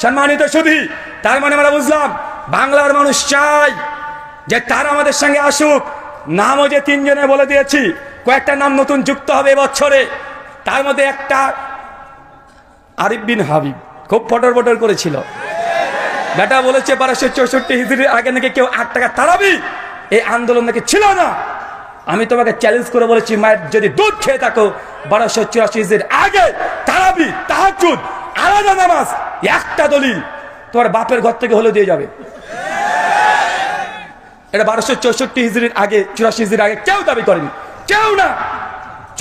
সম্মানিত সুধী, তার মানে আমরা বুঝলাম বাংলার মানুষ চাই যে তারা আমাদের সঙ্গে আসুক। নামও যে তিনজনে বলে দিয়েছি, কয়েকটা নাম নতুন যুক্ত হবে এবছরে। তার মধ্যে একটা আরিফ বিন হাবিব, খুব ফটর ফটর করেছিল। বেটা বলেছে 1264 হিজরির আগে নাকি কেউ 8 টাকা তারাবি এই আন্দোলন নাকি ছিল না। আমি তোমাকে চ্যালেঞ্জ করে বলেছি, মায়ের যদি দুধ খেয়ে থাকো 1284 হিজরির আগে তারাবি তাহাজ্জুদ আলাদা নামাজ একটা দলিল তোমার বাপের ঘর থেকে হলে দিয়ে যাবে। এটা 1264 হিজরির আগে 84 হিজরির আগে কেউ দাবি করেনি, কেউ না।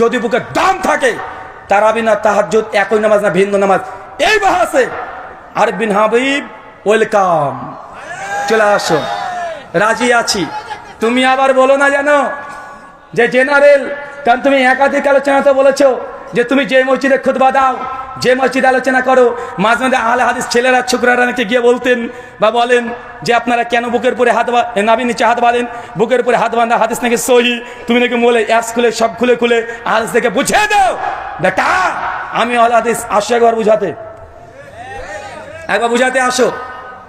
যদি বুকে দাম থাকে তারাবি না তাহাজ্জুদ একই নামাজ না ভিন্ন নামাজ, এই বাহাসে আরিফ বিন হাবিব ওয়েলকাম, চলে আসো, রাজি আছি। তুমি আবার বলো না জানো যে জেনারেল, কারণ তুমি একাধিক আলোচনাতে বলেছো যে তুমি যে মসজিদে খুতবা দাও, যে মসজিদে আলোচনা করো, মাঝে মাঝে আহলে হাদিস ছেলেরা ছোকরারা নাকি গিয়ে বলতেন বা বলেন যে আপনারা কেন বুকের উপরে হাত নাভি নিচে হাত বাঁধেন, বুকের উপরে হাত বাঁধা হাদিস নাকি সহি। তুমি নাকি বলে অ্যাপস খুলে সব খুলে খুলে হাদিস থেকে বুঝিয়ে দাও। বেটা আমি আহলে হাদিস, আসো একবার বুঝাতে, একবার বুঝাতে আসো।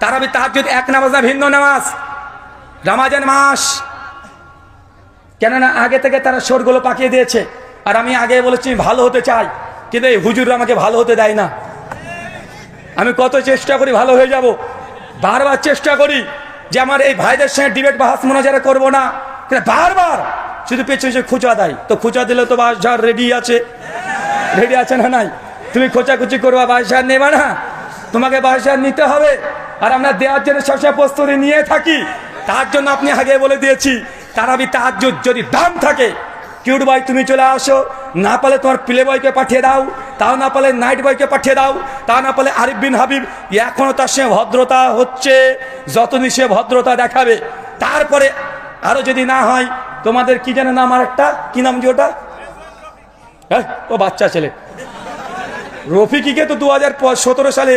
তারাবি তাহাজ্জুদ এক নামাজ না ভিন্ন নামাজ। রমজান মাস, কেননা আগে থেকে তারা সোরগুলো পাকিয়ে দিয়েছে। আর আমি আগে বলেছি ভালো হতে চাই, কিন্তু এই হুজুররা আমাকে ভালো হতে দেয় না। আমি কত চেষ্টা করি ভালো হয়ে যাব, বারবার চেষ্টা করি যে আমার এই ভাইদের সঙ্গে ডিবেট বাহাস মোনাজারা করবো না, কিন্তু বারবার শুধু পেছনে খুচা দেয়। তো খুচা দিলে তো বাসার রেডি আছে, রেডি আছে না নাই? তুমি খোঁচাখুচি করবা, বাসার নেবা না, তোমাকে বাসার নিতে হবে। আর আমরা দেওয়ার জন্য সবসময় প্রস্তুতি নিয়ে থাকি। তার জন্য আপনি আগে বলে দিয়েছি, তারাবি তাহাজ্জুদ যদি দাম থাকে, কিউট বয় তুমি চলে আসো, না পালে তোমার প্লে বয়কে পাঠিয়ে দাও, তাও না পালে নাইট বয়কে পাঠিয়ে দাও, তাও না পালে আরিফ বিন হাবিব। এখনো তার সঙ্গে ভদ্রতা হচ্ছে, যতদিন সে ভদ্রতা দেখাবে। তারপরে আরো যদি না হয়, তোমাদের কি যেন নাম, আর একটা কি নাম যে ওটা, হ্যাঁ ও বাচ্চা ছেলে রফিকিকে তো 2017 সালে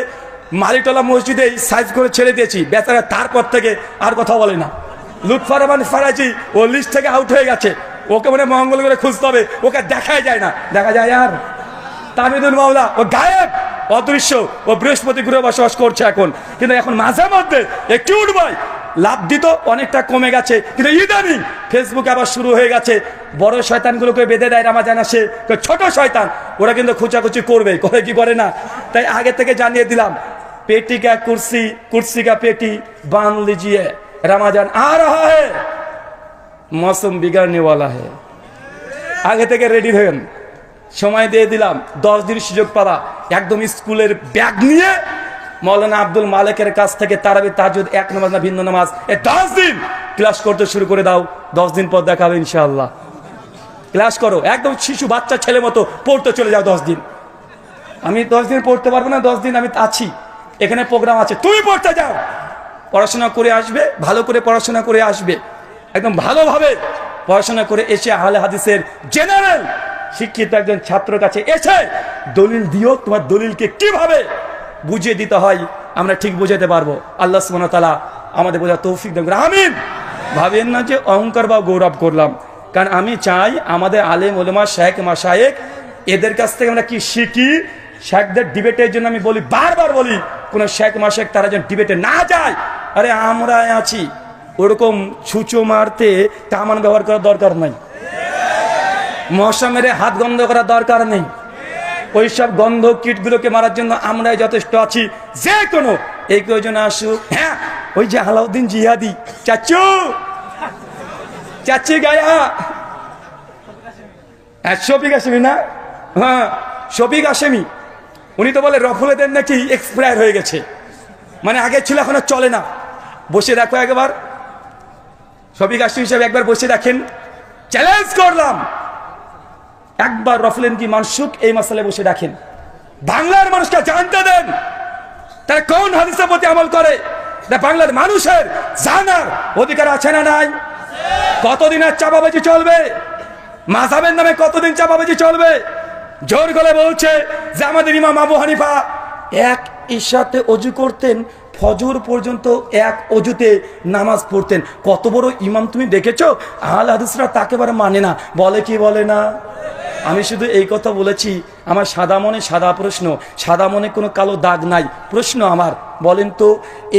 মালিকতলা মসজিদে সাইজ করে ছেড়ে দিয়েছি, বেচারা তারপর থেকে আর কথা বলে না। লুৎফর রহমান ফারাজি ও লিস্ট থেকে আউট হয়ে গেছে, ওকে মনে মঙ্গল করে খুঁজতে হবে, ওকে দেখাই যায় না। দেখা যায় আর তামিদুল মাওলা, ও গায়েব, অদৃশ্য, ও বৃহস্পতি গ্রহে বসবাস করছে এখন। কিন্তু এখন মাঝে মধ্যে একটু উঠবাই লাভ দিত, অনেকটা কমে গেছে। কিন্তু ইদানিং ফেসবুকে আবার শুরু হয়ে গেছে, বড় শয়তানগুলোকে বেঁধে দেয় রমজান আসে, ছোট শয়তান ওরা কিন্তু খুচাখুচি করবে, করে কি করে না। তাই আগে থেকে জানিয়ে দিলাম, पेटी का कुर्सी, कुर्सी का पेटी बांध लीजिए, रमजान आ रहा है, मौसम बिगड़ने वाला है। आगे থেকে রেডি হন, সময় দিয়ে দিলাম 10 দিন সুযোগ পাবা। একদম স্কুলের ব্যাগ নিয়ে মৌলানা আব্দুল মালিকের কাছ থেকে তারাবি তাহাজ্জুদ এক নামাজ না ভিন্ন নামাজ, এই 10 দিন ক্লাস করতে শুরু করে দাও। 10 দিন পর দেখা হবে ইনশাআল্লাহ। ক্লাস করো, একদম শিশু বাচ্চা ছেলে মতো পড়তে চলে যাও 10 দিন। আমি 10 দিন পড়তে পারবো না, 10 দিন আমি আছি, এখানে প্রোগ্রাম আছে, তুমি পড়তে যাও, পড়াশোনা করে আসবে, ভালো করে পড়াশোনা করে আসবে, একদম ভালোভাবে পড়াশোনা করে এসে আহলে হাদিসের জেনারেল শিক্ষিত একজন ছাত্র কাছে এসে দলিল দিও, তোমার দলিলকে কিভাবে বুঝিয়ে দিতে হয় আমরা ঠিক বুঝাতে পারবো। আল্লাহ সুবহানাহু ওয়া তাআলা আমাদের বোঝার তৌফিক দান করুন, আমিন। ভাবেন না যে অহংকার বা গৌরব করলাম, কারণ আমি চাই আমাদের আলেম ওলামা শায়েখ মাশায়েখ এদের কাছ থেকে আমরা কি শিখি। শেখদের ডিবেটের জন্য আমি বলি, বারবার বলি, কোন শেখ মাশায়েখ তারা যেন ডিবেটে না যায়। আরে আমরা আছি, ওরকম ছুঁচো মারতে কামান ব্যবহার করার দরকার নাই, মশা মেরে হাত গন্ধ করার দরকার নেই। ওইসব গন্ধ কীটগুলোকে মারার জন্য আমরাই যথেষ্ট আছি। যে কোনো এই প্রয়োজনে আসুক। হ্যাঁ, ওই যে আলাউদ্দিন জিহাদি চাচু, চাচি গায়া, হ্যাঁ শফিক হাশেমি না, হ্যাঁ শফিক হাশেমি, উনি তো বলে রফুলেদের নাকি এক্সপায়ার হয়ে গেছে, মানে আগে ছিল এখন আর চলে না। বসে দেখো একবার, শফিক হাশেমি হিসাবে একবার বসে দেখেন, চ্যালেঞ্জ করলাম, একবার রফুলেন কি মানসুক এই মাসালে বসে দেখেন, বাংলার মানুষকে জানতে দেন তারা কোন হাদিসের প্রতি আমল করে। বাংলার মানুষের জানার অধিকার আছে না নাই? কতদিন আর চাপাবাজি চলবে? মাযহাবের নামে কতদিন চাপাবাজি চলবে? জোর গলায় বলছে যে আমাদের ইমাম আবু হানিফা এক ইশাতে ওযু করতেন, ফজর পর্যন্ত এক ওযুতে নামাজ পড়তেন। কত বড় ইমাম তুমি দেখেছো? আহলে হাদিসরা তাকে বারে মানে না, বলে কি বলে না? আমি শুধু এই কথা বলেছি, আমার সাদা মনে সাদা প্রশ্ন, সাদা মনে কোনো কালো দাগ নাই। প্রশ্ন আমার, বলেন তো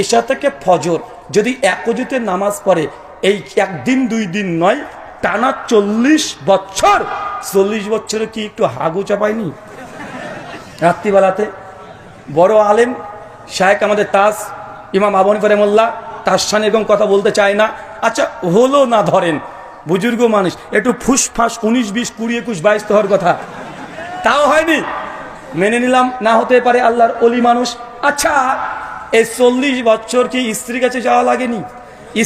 এশা থেকে ফজর যদি এক অজুতে নামাজ পড়ে, এই একদিন দুই দিন নয়, টানা 40 বছর, 40 বছরে কি একটু হাগু চাপায়নি রাত্রিবেলাতে? বড় আলেম শায়েখ আমাদের তাজ ইমাম আবু হানিফা রাহিমাহুল্লাহ, তার সামনে এরকম কথা বলতে চায় না। আচ্ছা হলো না, ধরেন বুজুর্গ মানুষ, একটু ফুসফাস 19 20 20 21 22 তো হওয়ার কথা, তাও হয়নি, মেনে নিলাম না হতে পারে, আল্লাহর অলি মানুষ। আচ্ছা এই 40 বছর কি স্ত্রীর কাছে যাওয়া লাগেনি?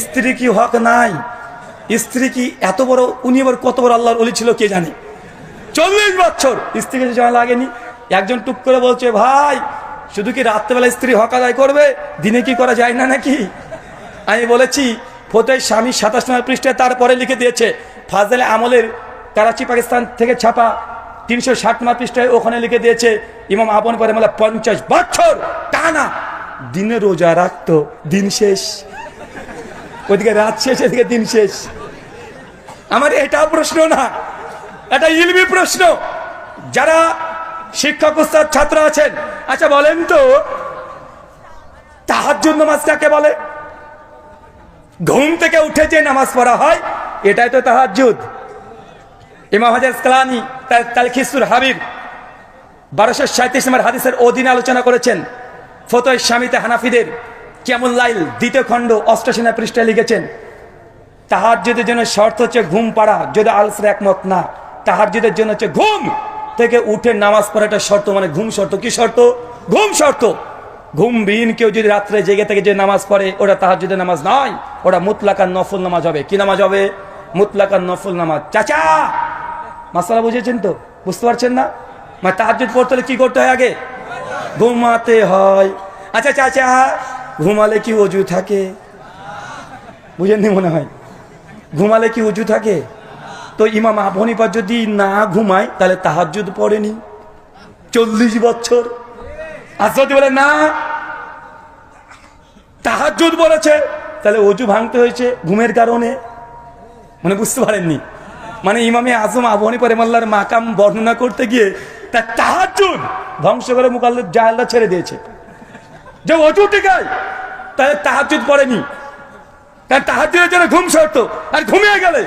স্ত্রী কি হক নাই? স্ত্রী কি এত বড়, উনি আবার কত বড় আল্লাহর অলি ছিল কে জানে? 40 বছর স্ত্রীর কাছে যাওয়া লাগেনি। একজন টুক করে বলছে, ভাই শুধু কি রাত্রেবেলা স্ত্রী হক আদায় করবে, দিনে কি করা যায় না নাকি? আমি বলেছি ফতোয়া স্বামী 27 নম্বর পৃষ্ঠায় তারপরে লিখে দিয়েছে, ফাজলে আমলের করাচি পাকিস্তান থেকে ছাপা 360 নম্বর পৃষ্ঠায়, ওখানে লিখে দিয়েছে ইমাম আবু হানিফা রাহিমাহুল্লাহ 50 বছর টানা দিনে রোজা রাখতো, দিন শেষ, ওইদিকে রাত শেষ, এদিকে দিন শেষ। আমার এটা প্রশ্ন না, এটা ইলমি প্রশ্ন। যারা শিক্ষক উস্তাদ ছাত্র আছেন, আচ্ছা বলেন তো তাহাজ্জুদ নামাজ কাকে বলে? ঘুম থেকে উঠে যে নামাজ পড়া হয় এটাই তো তাহাজ্জুদ। ইমাম হাজার আসকালানী তার তালখিসুল হাবির 1237 নম্বর হাদিসের অধীনে আলোচনা করেছেন। ফতোয়া শামীতে হানাফিদের কিয়ামুল লাইল 2য় খণ্ড 88 নম্বর পৃষ্ঠায় লিখেছেন, তাহাজ্জুদের জন্য শর্ত হচ্ছে ঘুম পাড়া। যদি আলসের একমত না, তাহাজ্জুদের জন্য হচ্ছে ঘুম থেকে উঠে নামাজ পড়াটা শর্ত, মানে ঘুম শর্ত। কি শর্ত? ঘুম শর্ত। ঘুমবিহীন কেউ যদি রাত্রে জেগে থেকে যে নামাজ পড়ে, ওটা তাহাজ্জুদের নামাজ নয়, ওটা মুতলাকান নফল নামাজ হবে। কি নামাজ হবে? মুতলাকান নফল নামাজ। চাচা মাসালা বুঝেছেন তো? বুঝতে পারছেন না? মানে তাহাজ্জুদ পড়তে হলে কি করতে হয়? আগে ঘুমাতে হয়। আচ্ছা চাচা ঘুমালে কি ওযু থাকে? বুঝেননি মনে হয়। ঘুমালে কি ওযু থাকে? তো ইমাম আবু হানিফা যদি না ঘুমায় তাহলে তাহাজ্জুদ পড়েনি 40 বছর। আর যদি বলে না তাহাজ্জুদ বলেছে, তাহলে ওযু ভাঙতে হয়েছে ঘুমের কারণে। মানে বুঝতে পারেননি? মানে ইমামে আজম আবু হানিফা রাহিমাহুল্লাহর মাকাম বর্ণনা করতে গিয়ে তার তাহাজ্জুদ ধ্বংস করে মুকাল্লিদ জাহেলরা ছেড়ে দিয়েছে। যে ওযু টিকায় তাহলে তাহাজ্জুদ পড়েনি, তার তাহাজ্জুদের জন্য ঘুম শর্ত। আর ঘুমিয়ে গেলে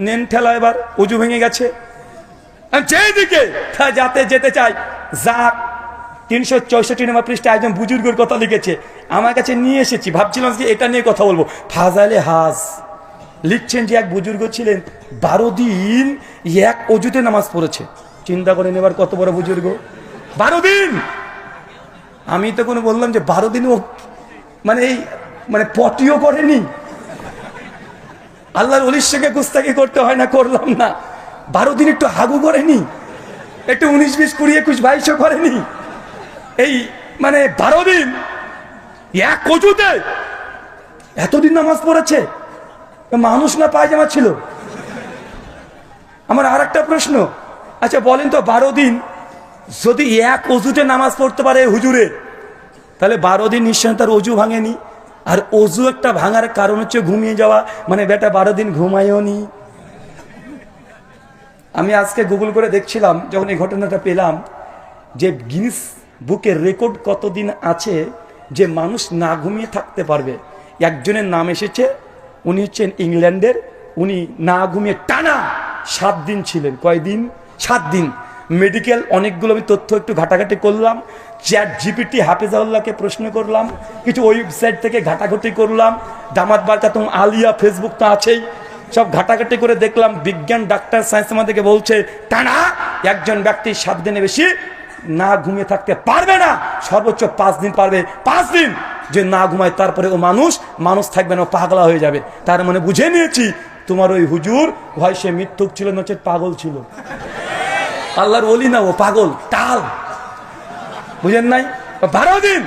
নেন ঠেলা, এবার ওযু ভেঙে গেছে। যেদিকে যাতে যেতে চাই যাক। 364 নম্বর পৃষ্ঠায় একজন বুজুর্গের কথা লিখেছে, আমার কাছে নিয়ে এসেছি, ভাবছিলাম যে এটা নিয়ে কথা বলবো। ফাজাইলে হাজ লিখছেন যে এক বুজুর্গ ছিলেন 12 দিন এক অজুতে নামাজ পড়েছে। চিন্তা করেন এবার কত বড় বুজুর্গ, 12 দিন। আমি তো কোনো বললাম যে 12 দিন ও মানে এই মানে পটিও করেনি। আল্লাহর ওলির সঙ্গে গুস্তাকি করতে হয় না, করলাম না। 12 দিন একটু হাগু করেনি, একটু 19 20 20 21 22 করেনি। এই মানে 12 দিন এক অজুতে এতদিন নামাজ পড়েছে। মানুষ না পায়জামা ছিল? আমার আর একটা প্রশ্ন, আচ্ছা বলেন তো 12 দিন যদি এক অজুতে নামাজ পড়তে পারে হুজুরে, তাহলে 12 দিন নিশ্চয় তার অজু ভাঙেনি। আর অজু একটা ভাঙার কারণ হচ্ছে ঘুমিয়ে যাওয়া, মানে বেটা 12 দিন ঘুমায়ও নি। আমি আজকে গুগল করে দেখছিলাম, যখন এই ঘটনাটা পেলাম, যে গিনেস বুকের রেকর্ড কতদিন আছে যে মানুষ না ঘুমিয়ে থাকতে পারবে। একজনের নাম এসেছে, উনি হচ্ছেন ইংল্যান্ডের, উনি না ঘুমিয়ে টানা 7 দিন ছিলেন। কয়দিন? 7 দিন। মেডিকেল অনেকগুলো আমি তথ্য একটু ঘাটাঘাটি করলাম, চ্যাট জিপিটি হাফেজাউল্লাহকে প্রশ্ন করলাম, কিছু ওয়েবসাইট থেকে ঘাটাঘাটি করলাম, দামাত বারকাতুম আলিয়া ফেসবুক তো আছেই, সব ঘাটাঘাটি করে দেখলাম বিজ্ঞান ডাক্তার সায়েন্স আমাদেরকে বলছে টানা একজন ব্যক্তি 7 দিনে বেশি না ঘুমিয়ে থাকতে পারবে না, সর্বোচ্চ 5 দিন পারবে। 5 দিন যে না ঘুমায় তারপরে ও মানুষ থাকবে না, পাগলা হয়ে যাবে। তার মানে বুঝে নিয়েছি তোমার ওই হুজুর হয় সে মিথ্যুক ছিল, নচে পাগল ছিল। আল্লাহর ওলি না, ও পাগল টাল। বুঝেন নাই? 12 দিন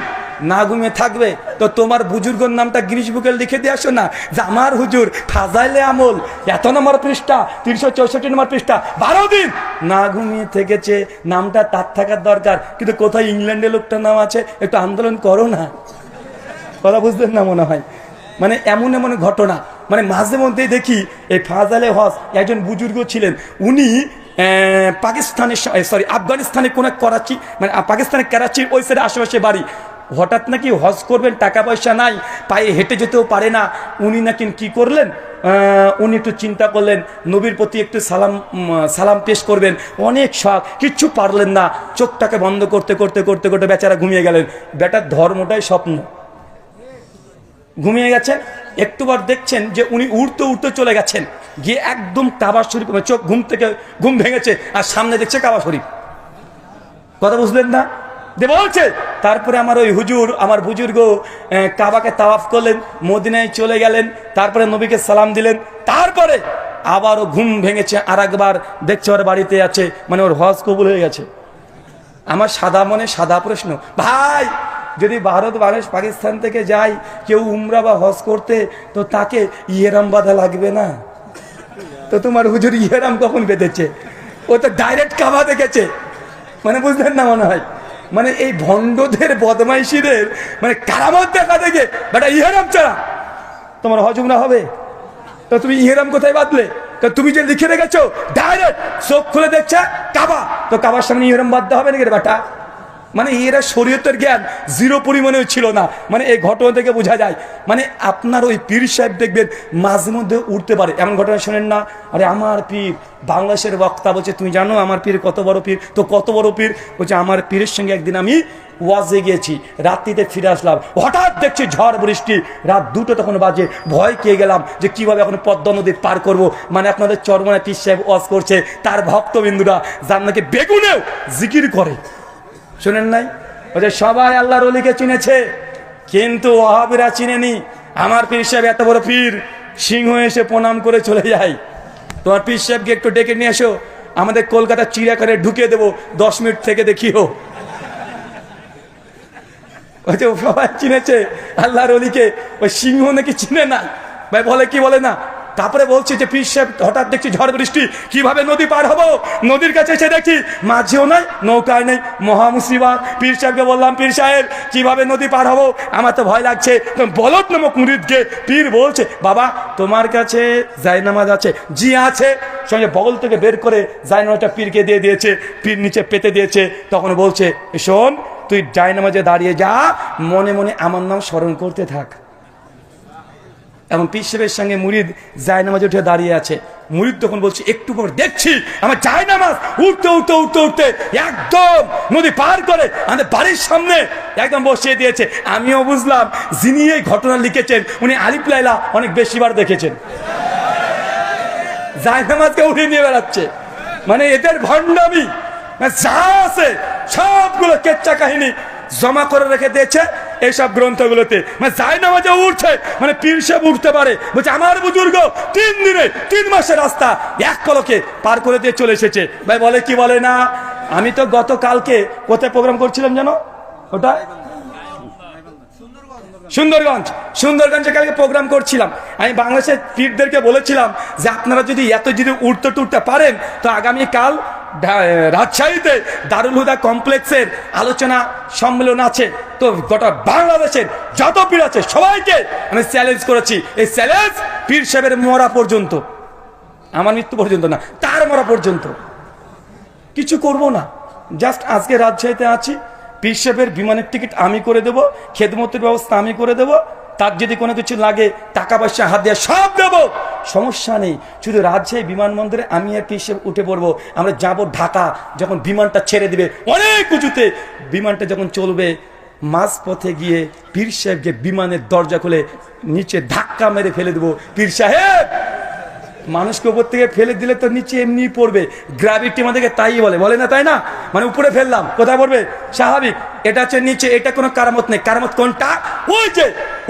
না ঘুমিয়ে থাকবে। তো তোমার বুজুর্গর নামটা গিনিস বুকে লিখে দিয়ে আসো না, যে আমার হুজুর ফাজাইলে আমল এত নম্বর পৃষ্ঠা 364 নম্বর পৃষ্ঠা 12 দিন না ঘুমিয়ে থেকেছে, নামটা তার থাকার দরকার। কিন্তু কোথায় ইংল্যান্ডে লোকটার নাম আছে, একটু আন্দোলন করো না। কথা বুঝলেন না মনে হয়? মানে এমন এমন ঘটনা, মানে মাঝে মধ্যেই দেখি এই ফাজাইলে হজ একজন বুজুর্গ ছিলেন, উনি পাকিস্তানের সরি আফগানিস্তানের কোনো করাচি মানে পাকিস্তানের করাচির ওই সাইডে আশেপাশে বাড়ি। হঠাৎ নাকি হজ করবেন, টাকা পয়সা নাই, পায়ে হেঁটে যেতেও পারে না। উনি নাকি কি করলেন, উনি একটু চিন্তা করলেন নবীর প্রতি একটু সালাম পেশ করবেন, অনেক শখ, কিচ্ছু পারলেন না। চোখটাকে বন্ধ করতে করতে করতে করতে বেচারা ঘুমিয়ে গেলেন। বেটার ধর্মটাই স্বপ্ন, ঘুমিয়ে গেছেন। একটুবার দেখছেন যে উনি উড়তে উড়তে চলে গেছেন, গিয়ে একদম কাবা শরীফ, চোখ ঘুম ভেঙেছে আর সামনে দেখছে কাবা শরীফ। কথা বুঝলেন না? বলছে তারপরে আমার ওই হুজুর, আমার বুজুর্গ কাবাকে তাওয়াফ করলেন, মদিনায় চলে গেলেন, তারপরে নবীকে সালাম দিলেন, তারপরে আবারও ঘুম ভেঙেছে, আর একবার দেখছে ওর বাড়িতে আছে, মানে ওর হজ কবুল হয়ে গেছে। আমার সাদা মনে সাদা প্রশ্ন, ভাই যদি ভারত বাংলাদেশ পাকিস্তান থেকে যায় কেউ উমরা বা হজ করতে, তো তাকে ইহরাম বাঁধা লাগবে না? তো তোমার হুজুর ইহরাম কখন বেঁধেছে? ও তো ডাইরেক্ট কাবা দেখেছে। মানে বুঝলেন না মনে হয়, মানে এই ভণ্ডদের বদমাইশিদের মানে কারামত দেখা দেখে বেটা ইহরাম ছাড়া তোমার হজ উমরা হবে? তো তুমি ইহরাম কোথায় বাঁধলে? তো তুমি যে লিখে রেখেছো ডাইরেক্ট চোখ খুলে দেখছে কাবা, তো কাবার সামনে ইহরাম বাঁধতে হবে নাকি রে বেটা? মানে এরা শরীয়তের জ্ঞান জিরো পরিমাণেও ছিল না। মানে এই ঘটনা থেকে বোঝা যায়, মানে আপনার ওই পীর সাহেব দেখবেন মাঝে মধ্যে উঠতে পারে। এমন ঘটনা শোনেন না, আরে আমার পীর বাংলাদেশের বক্তা বলছে, তুমি জানো আমার পীর কত বড় পীর? তো কত বড় পীর? বলছে আমার পীরের সঙ্গে একদিন আমি ওয়াজে গিয়েছি, রাত্রিতে ফিরে আসলাম, হঠাৎ দেখছি ঝড় বৃষ্টি, রাত 2টো তখন বাজে, ভয় খেয়ে গেলাম যে কিভাবে এখন পদ্মা নদী পার করব। মানে আপনাদের চরমনায় পীর সাহেব ওয়াজ করছে, তার ভক্তবিন্দুরা যার নাকি বেগুনেও জিকির করে, শোনেন নাই? বলছে সবাই আল্লাহর ওলিকে চিনেছে, কিন্তু ওয়াহাবিরা চিনেনি। আমার পীর সাহেব এত বড় পীর, সিংহ এসে প্রণাম করে চলে যায়। তোমার পীর সাহেবকে একটু ডেকে নিয়ে এসো, আমাদের কলকাতা চিড়িয়াখানায় ঢুকিয়ে দেবো, 10 মিনিট থেকে দেখিও। সবাই চিনেছে আল্লাহর ওলিকে, ওই সিংহ নাকি চিনে না। ভাই বলে কি বলে না? তারপরে বলছি যে পীর সাহেব হঠাৎ দেখছি ঝড় বৃষ্টি, কিভাবে নদী পার হবো? নদীর কাছে এসে দেখি মাঝেও নাই, নৌকায় নেই, মহা মুসিবত। পীর সাহেবকে বললাম, পীর সাহেব কিভাবে নদী পার হবো? আমার তো ভয় লাগছে। বলদ নামক মুরিদকে পীর বলছে, বাবা তোমার কাছে জায়নামাজ আছে? জি আছে। সঙ্গে বগল থেকে বের করে জায়নামাজটা পীরকে দিয়ে দিয়েছে, পীর নিচে পেতে দিয়েছে। তখন বলছে, শোন তুই জায়নামাজে দাঁড়িয়ে যা, মনে মনে আমার নাম স্মরণ করতে থাক। এবং পীর সাহেবের সঙ্গে মুরিদ জায়নামাজে উঠে দাঁড়িয়ে আছে। মুরিদ তখন বলছে, একটু পর দেখছি আমার জায়নামাজ উঠতে উঠতে উঠতে উঠতে একদম নদী পার করে আমাদের বাড়ির সামনে একদম বসিয়ে দিয়েছে। আমিও বুঝলাম যিনি এই ঘটনা লিখেছেন উনি আলিফ লাইলা অনেক বেশিবার দেখেছেন। জায়নামাজকে উঠে নিয়ে বেড়াচ্ছে, মানে এদের ভণ্ডামি যা আছে সবগুলো কেচ্চা কাহিনী জমা করে রেখে দিয়েছে এইসব গ্রন্থগুলোতে। মানে জায়নামাজে উঠছে, মানে পীর সাহেব উঠতে পারে। বলছে আমার বুজুর্গ 3 দিনে 3 মাসের রাস্তা এক পলকে পার করে দিয়ে চলে এসেছে। ভাই বলে কি বলে না? আমি তো গতকালকে কোথায় প্রোগ্রাম করছিলাম জানো? ওটা সুন্দরগঞ্জে কালকে প্রোগ্রাম করছিলাম। আমি বাংলাদেশের পীরদেরকে বলেছিলাম যে আপনারা যদি যদি উঠতে টুটতে পারেন, তো আগামীকাল রাজশাহীতে দারুল হুদা কমপ্লেক্সের আলোচনা সম্মেলন আছে। তো গোটা বাংলাদেশের যত পীর আছে সবাইকে আমি চ্যালেঞ্জ করেছি, এই চ্যালেঞ্জ পীর সাহেবের মরা পর্যন্ত, আমার মৃত্যু পর্যন্ত না, তার মরা পর্যন্ত কিছু করব না। জাস্ট আজকে রাজশাহীতে আছি, পীর সাহেবের বিমানের টিকিট আমি করে দেবো, খেদমতের ব্যবস্থা আমি করে দেবো, তার যদি কোনো কিছু লাগে টাকা পয়সা হাত দেওয়া সব দেবো, সমস্যা নেই। শুধু রাজশাহী বিমানবন্দরে আমি আর পীর সাহেব উঠে পড়বো। আমরা যাব ঢাকা, যখন বিমানটা ছেড়ে দিবে অনেক উঁচুতে, বিমানটা যখন চলবে মাঝ পথে গিয়ে পীর সাহেবকে বিমানের দরজা খুলে নিচে ধাক্কা মেরে ফেলে দেবো। পীর সাহেব মানুষকে উপর থেকে ফেলে দিলে তো নিচে এমনি পড়বে, গ্র্যাভিটি আমাদেরকে তাই বলে না, তাই না? মানে উপরে ফেললাম, কোথায় পড়বে? স্বাভাবিক। এটা হচ্ছে নিচে, এটা কোনো কারামত নেই। কারামত কোনটা? ওই যে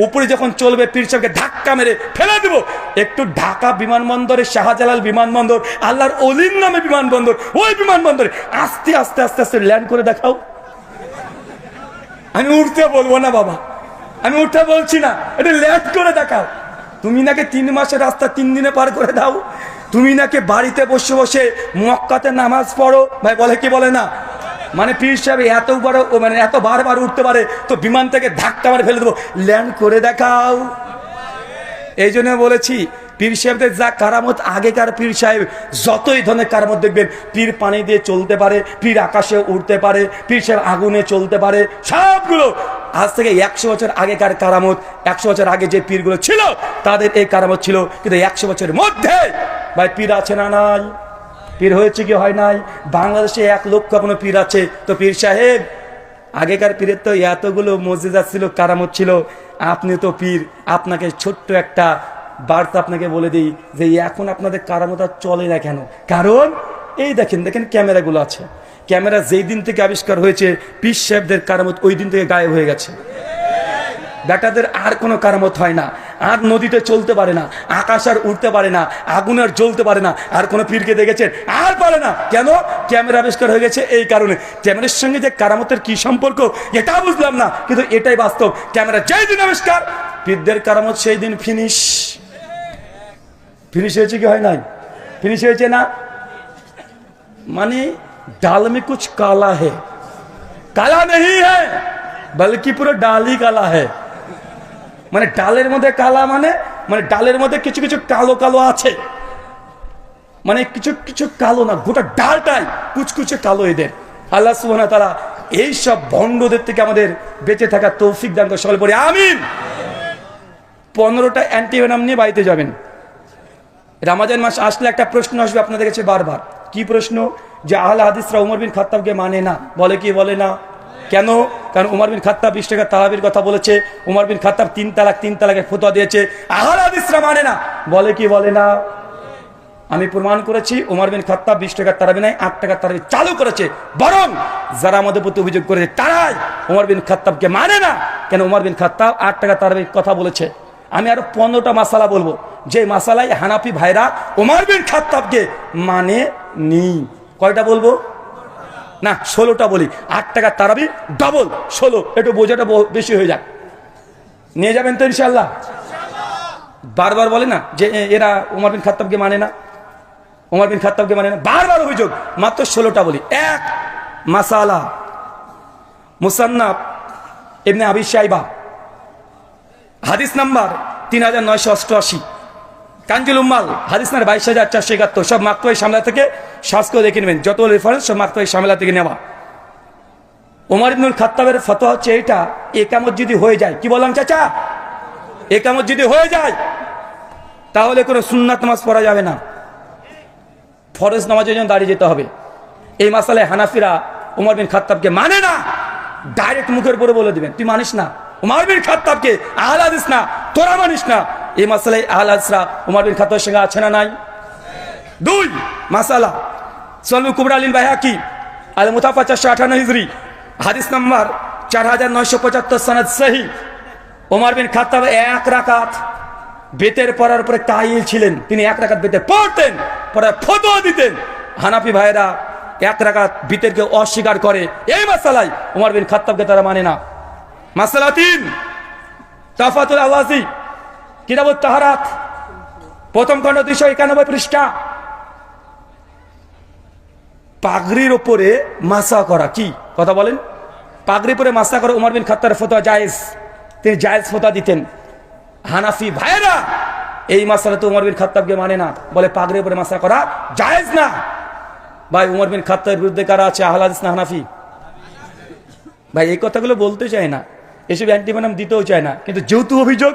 উপরে যখন চলবে পীর সাহেবকে ধাক্কা মেরে ফেলে দেবো। একটু ঢাকা বিমানবন্দরে, শাহজালাল বিমানবন্দর, আল্লাহর অলির নামে বিমানবন্দর, ওই বিমানবন্দরে আস্তে আস্তে আস্তে আস্তে ল্যান্ড করে দেখাও। আমি উঠতে বলবো না বাবা, আমি উঠতে বলছি না, এটা ল্যান্ড করে দেখাও। তুমি নাকি 3 মাসের রাস্তা 3 দিনে পার করে দাও। তুমি নাকি বাড়িতে বসে বসে মক্কাতে নামাজ পড়ো। ভাই বলে কি বলে না? মানে পীর সাহেব এত বড়, মানে এত বারবার উঠতে পারে, তো বিমান থেকে ধাক্কা মারে ফেলে দেবো, ল্যান্ড করে দেখাও। এই জন্য বলেছি পীর সাহেবদের যা কারামত, আগেকার পীর সাহেব যতই ধরনের কারামত দেখবেন, পীর পানি দিয়ে চলতে পারে, পীর আকাশে উঠতে পারে, পীর সাহেব আগুনে চলতে পারে, সবগুলো আজ থেকে 100 বছর আগেকার কারামত। 100 বছর আগে যে পীরগুলো ছিল তাদের এই কারামত ছিল, কিন্তু 100 বছরের মধ্যে ভাই পীর আছে না নাই? পীর হয়েছে কি হয় নাই? বাংলাদেশে 1 লক্ষ কোনো পীর আছে, তো পীর সাহেব আগেকার পীরের তো এতগুলো মজিজা ছিল, কারামত ছিল, আপনি তো পীর। আপনাকে ছোট্ট একটা বার্তা আপনাকে বলে দিই যে এখন আপনাদের কারামত আর চলে না কেন? কারণ এই দেখেন ক্যামেরাগুলো আছে, ক্যামেরা যেই দিন থেকে আবিষ্কার হয়েছে পীর সাহেবদের কারামত ওই দিন থেকে গায়েব হয়ে গেছে। বেটাদের আর কোনো কারামত হয় না, আর নদীতে চলতে পারে না, আকাশ আর উঠতে পারে না, আগুন আর জ্বলতে পারে না। আর কোনো পীরকে দেখেছেন? আর পারে না। কেন? ক্যামেরা আবিষ্কার হয়ে গেছে এই কারণে। ক্যামেরার সঙ্গে যে কারামতের কি সম্পর্ক এটা বুঝলাম না, কিন্তু এটাই বাস্তব। ক্যামেরা যেই দিন আবিষ্কার, পীরদের কারামত সেই দিন ফিনিশ। ফিনিশ হয়েছে কি হয় নাই? ফিনিশ হয়েছে না? মানে ডাল में कुछ काला है, काला नहीं है बल्कि पूरा डाल ही काला है। মানে ডালের মধ্যে কালা, মানে ডালের মধ্যে কিছু কিছু কালো কালো আছে, মানে কিছু কিছু কালো না, গোটা ডালটাই কুচকুচে কালো এদের। আল্লাহ সুবহানাহু ওয়া তাআলা এই সব ভণ্ডদের থেকে আমাদের বেঁচে থাকার তৌফিক দান করে। সকলে পড়ি আমিন। 15টা অ্যান্টিভেনাম নিয়ে বাড়িতে যাবেন। রমজান মাস আসলে একটা প্রশ্ন আসবে আপনাদের কাছে বারবার। কি প্রশ্ন? যে আহলে হাদিসরা উমর বিন খাত্তাবকে মানে না, বলে কি বলে না? কেন? কারণ উমর বিন খাত্তাব 20 টাকা তারাবির কথা বলেছে, উমর বিন খাত্তাব 3 তালাকের ফতোয়া দিয়েছে, আহলে হাদিসরা মানে না, বলে কি বলে না? আমি প্রমাণ করেছি উমর বিন খাত্তাব 20 টাকার তারাবি নাই, 8 টাকার তারাবি চালু করেছে। বরং যারা আমাদের প্রতি অভিযোগ করেছে তারাই উমর বিন খাত্তাবকে মানে না। কেন? উমর বিন খাত্তাব 8 টাকার তারাবির কথা বলেছে। আমি আরো 15টা মাসালা বলবো, যে মাসালায় হানাফি ভাইরা উমর বিন খাত্তাবকে মানে নি। কয়টা বলবো? না 16টা বলি। 8 টাকার তারাবি ডবল 16, একটু বোঝাটা বেশি হয়ে যাক। নিয়ে যাবেন তো ইনশাল্লাহ? বারবার বলে না যে এরা উমর বিন খাত্তাবকে মানে না, উমর বিন খাত্তাবকে মানে না, বারবার অভিযোগ। মাত্র 16টা বলি। 1 মাসালা মুসান্নাফ ইবনে আবি শাইবা, হাদিস নাম্বার 3988, কানজুল উম্মাল হাদিস নাম্বার 22471, সব মাকতুবায়ে শামিলা থেকে সার্চ করে দেখে নেবেন। যত রেফারেন্স সব মাকতুবায়ে শামিলা থেকে নেওয়া। ওমর ইবনুল খাত্তাবের ফতোয়া হচ্ছে এইটা, একামত যদি হয়ে যায়, কি বললাম চাচা? একামত যদি হয়ে যায় তাহলে কোনো সুন্নাত নামাজ পড়া যাবে না, ফরজ নামাজের জন্য দাঁড়িয়ে যেতে হবে। এই মাসালায় হানাফিরা ওমর বিন খাত্তাবকে মানে না, ডাইরেক্ট মুখের উপরে বলে দিবেন তুই মানিস না উমর বিন খাত্তাবকে, আহলে হাদিস না, তোরা মানিস না। এই মাসালায় আহলে হাদিসরা উমর বিন খাত্তাবের সঙ্গে আছে না নাই? 2 মাসালা সুনানুল কুবরা লিল বাইহাকি আল মুতাফা 458 হিজরি, হাদিস নাম্বার 4975, সনদ সহিহ। ওমর বিন খাত্তাব 1 রাকাত বেতের পড়ার উপরে কাইল ছিলেন। তিনি 1 রাকাত বেতের পড়তেন, পড়ার ফতোয়া দিতেন। হানাফি ভাইরা 1 রাকাত বিতেরকে অস্বীকার করে। এই মাসালায় ওমর বিন খাত্তাবকে তারা মানে না। মাসালা 3 তাফাতুল আওয়াজি, কিতাবুত তাহারাত, প্রথম খণ্ড 291 পৃষ্ঠা। পাগড়ির উপরে মাসা করা, কি কথা বলেন? পাগড়ির উপরে মাসা করা ওমর বিন খাত্তাবের ফতোয়া জায়েজ, তিনি জায়েজ ফতোয়া দিতেন। হানাফি ভাইরা এই মাসালাতে উমর বিন খাত্তাবকে মানে না, বলে পাগড়ির উপরে মাসা করা জায়েজ না। ভাই উমর বিন খাত্তাবের বিরুদ্ধে কারা আছে? আহলে হাদিস না হানাফি? ভাই এই কথাগুলো বলতে চায় না, এসব অ্যান্টিভেনাম দিতেও চায় না, কিন্তু যেহেতু অভিযোগ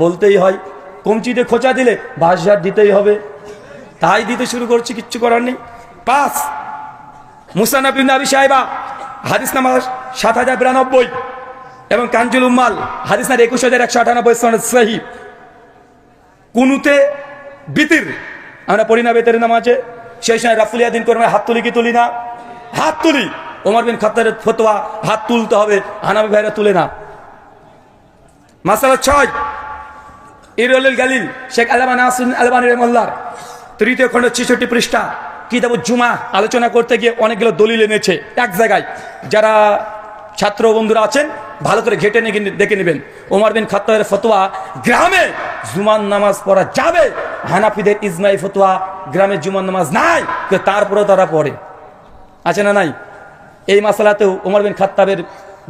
বলতেই হয়। কমচিতে খোঁচা দিলে বাঁশঝাড় দিতেই হবে, তাই দিতে শুরু করছি, কিচ্ছু করার নেই। 5 মুসান্নাফ ইবনে আবি শাইবা, হাদিস নাম্বার 7092 এবং কানজুল উম্মাল, হাদিস নাম্বার 21198, সনদ সহিহ। কুনুতে বিতির আমরা পড়ি না বেতের নামাজে, সেই সময় রাফুল ইয়াদিন করে হাত তুলি কি তুলি না? হাত তুলি। ওমর বিন খাত্তাবের ফতোয়া হাত তুলতে হবে, হানাফি ভাইরা তুলে না। মাসালা 6 ইরওয়ালুল গালিল, শেখ আল্লামা নাসির আলবানী রাহিমাহুল্লাহ, 3য় খণ্ড 66 পৃষ্ঠা, কিতাবুজ জুমা আলোচনা করতে গিয়ে অনেকগুলো দলিল এনেছে এক জায়গায়। যারা ছাত্র বন্ধুরা আছেন ভালো করে ঘেটে দেখে নেবেন। ওমর বিন খাত্তাবের ফতোয়া গ্রামে জুমার নামাজ পড়া যাবে, হানাফিদের ইজমাই ফতোয়া গ্রামে জুমার নামাজ নাই, তারপরেও তারা পড়ে। আছে না নাই? এই মাসালাতেও ওমর বিন খাত্তাবের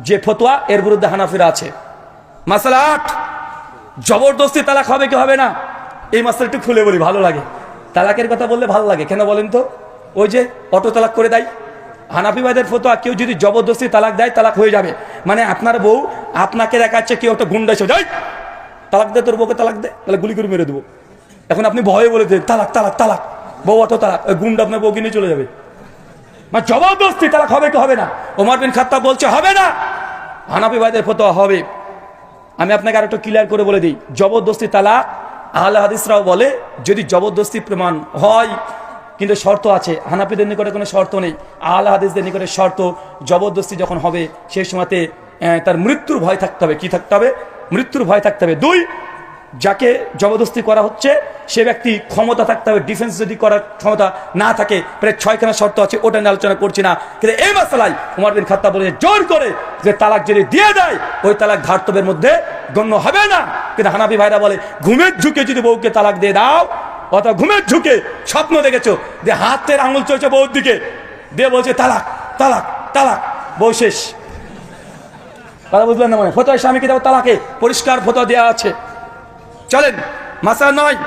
যে ফতোয়া এর বিরুদ্ধে হানাফিরা আছে। মাসালা 8 জবরদস্তি তালাক হবে কি হবে না? এই মাসটা একটু খুলে বলি, ভালো লাগে। তালাকের কথা বললে ভালো লাগে কেন বলেন তো? ওই যে অটো তালাক করে দেয় হানাফি ভাইদের ফতোয়া, কেউ যদি জবরদস্তি তালাক দেয় তালাক হয়ে যাবে। মানে আপনার বউ আপনাকে দেখাচ্ছে কেউ একটা গুন্ডা এসে যায় তালাক দে, তোর বউকে তালাক দে, তাহলে গুলি করে মেরে দেবো। এখন আপনি ভয়ে বলে দেন তালাক তালাক তালাক, বউ অটো তালাক, ওই গুন্ডা আপনার বউকে নিয়ে চলে যাবে। মানে জবরদস্তি তালাক হবে কি হবে না? ওমর বিন খাত্তাব বলছে হবে না, হানাফি ভাইদের ফতোয়া হবে। আমি আপনাকে আর একটু ক্লিয়ার করে বলে দিই, জবরদস্তি তালাক আহলে হাদিসরাও বলে যদি জবরদস্তি প্রমাণ হয়, কিন্তু শর্ত আছে। হানাফিদের নিকটে কোনো শর্ত নেই, আহলে হাদিসদের নিকটে শর্ত। জবরদস্তি যখন হবে সেই সময়তে তার মৃত্যুর ভয় থাকতে হবে। কি থাকতে হবে? মৃত্যুর ভয় থাকতে হবে। 2, যাকে জবরদস্তি করা হচ্ছে সে ব্যক্তি ক্ষমতা থাকতে হবে। ডিফেন্স যদি করার ক্ষমতা না থাকে, প্রায় 6খানা শর্ত আছে, ওটা নিয়ে আলোচনা করছি না। কিন্তু এই মাসালায় ওমর বিন খাত্তাব বলেছে জোর করে যে তালাক যদি দিয়ে দেয় ওই তালাক ধার্তব্যের মধ্যে গণ্য হবে না। কিন্তু হানাফি ভাইরা বলে ঘুমের ঝুঁকে যদি বউকে তালাক দিয়ে দাও, অথবা ঘুমের ঝুঁকে স্বপ্ন দেখেছো যে হাতের আঙুল চলছে বউর দিকে, দিয়ে বলছে তালাক তালাক তালাক, বউ শেষ। কথা বুঝলেন না? মানে ফতোয়া স্বামী কিতাব তালাকে পরিষ্কার ফতোয়া দেওয়া আছে। চলেন মাসা 9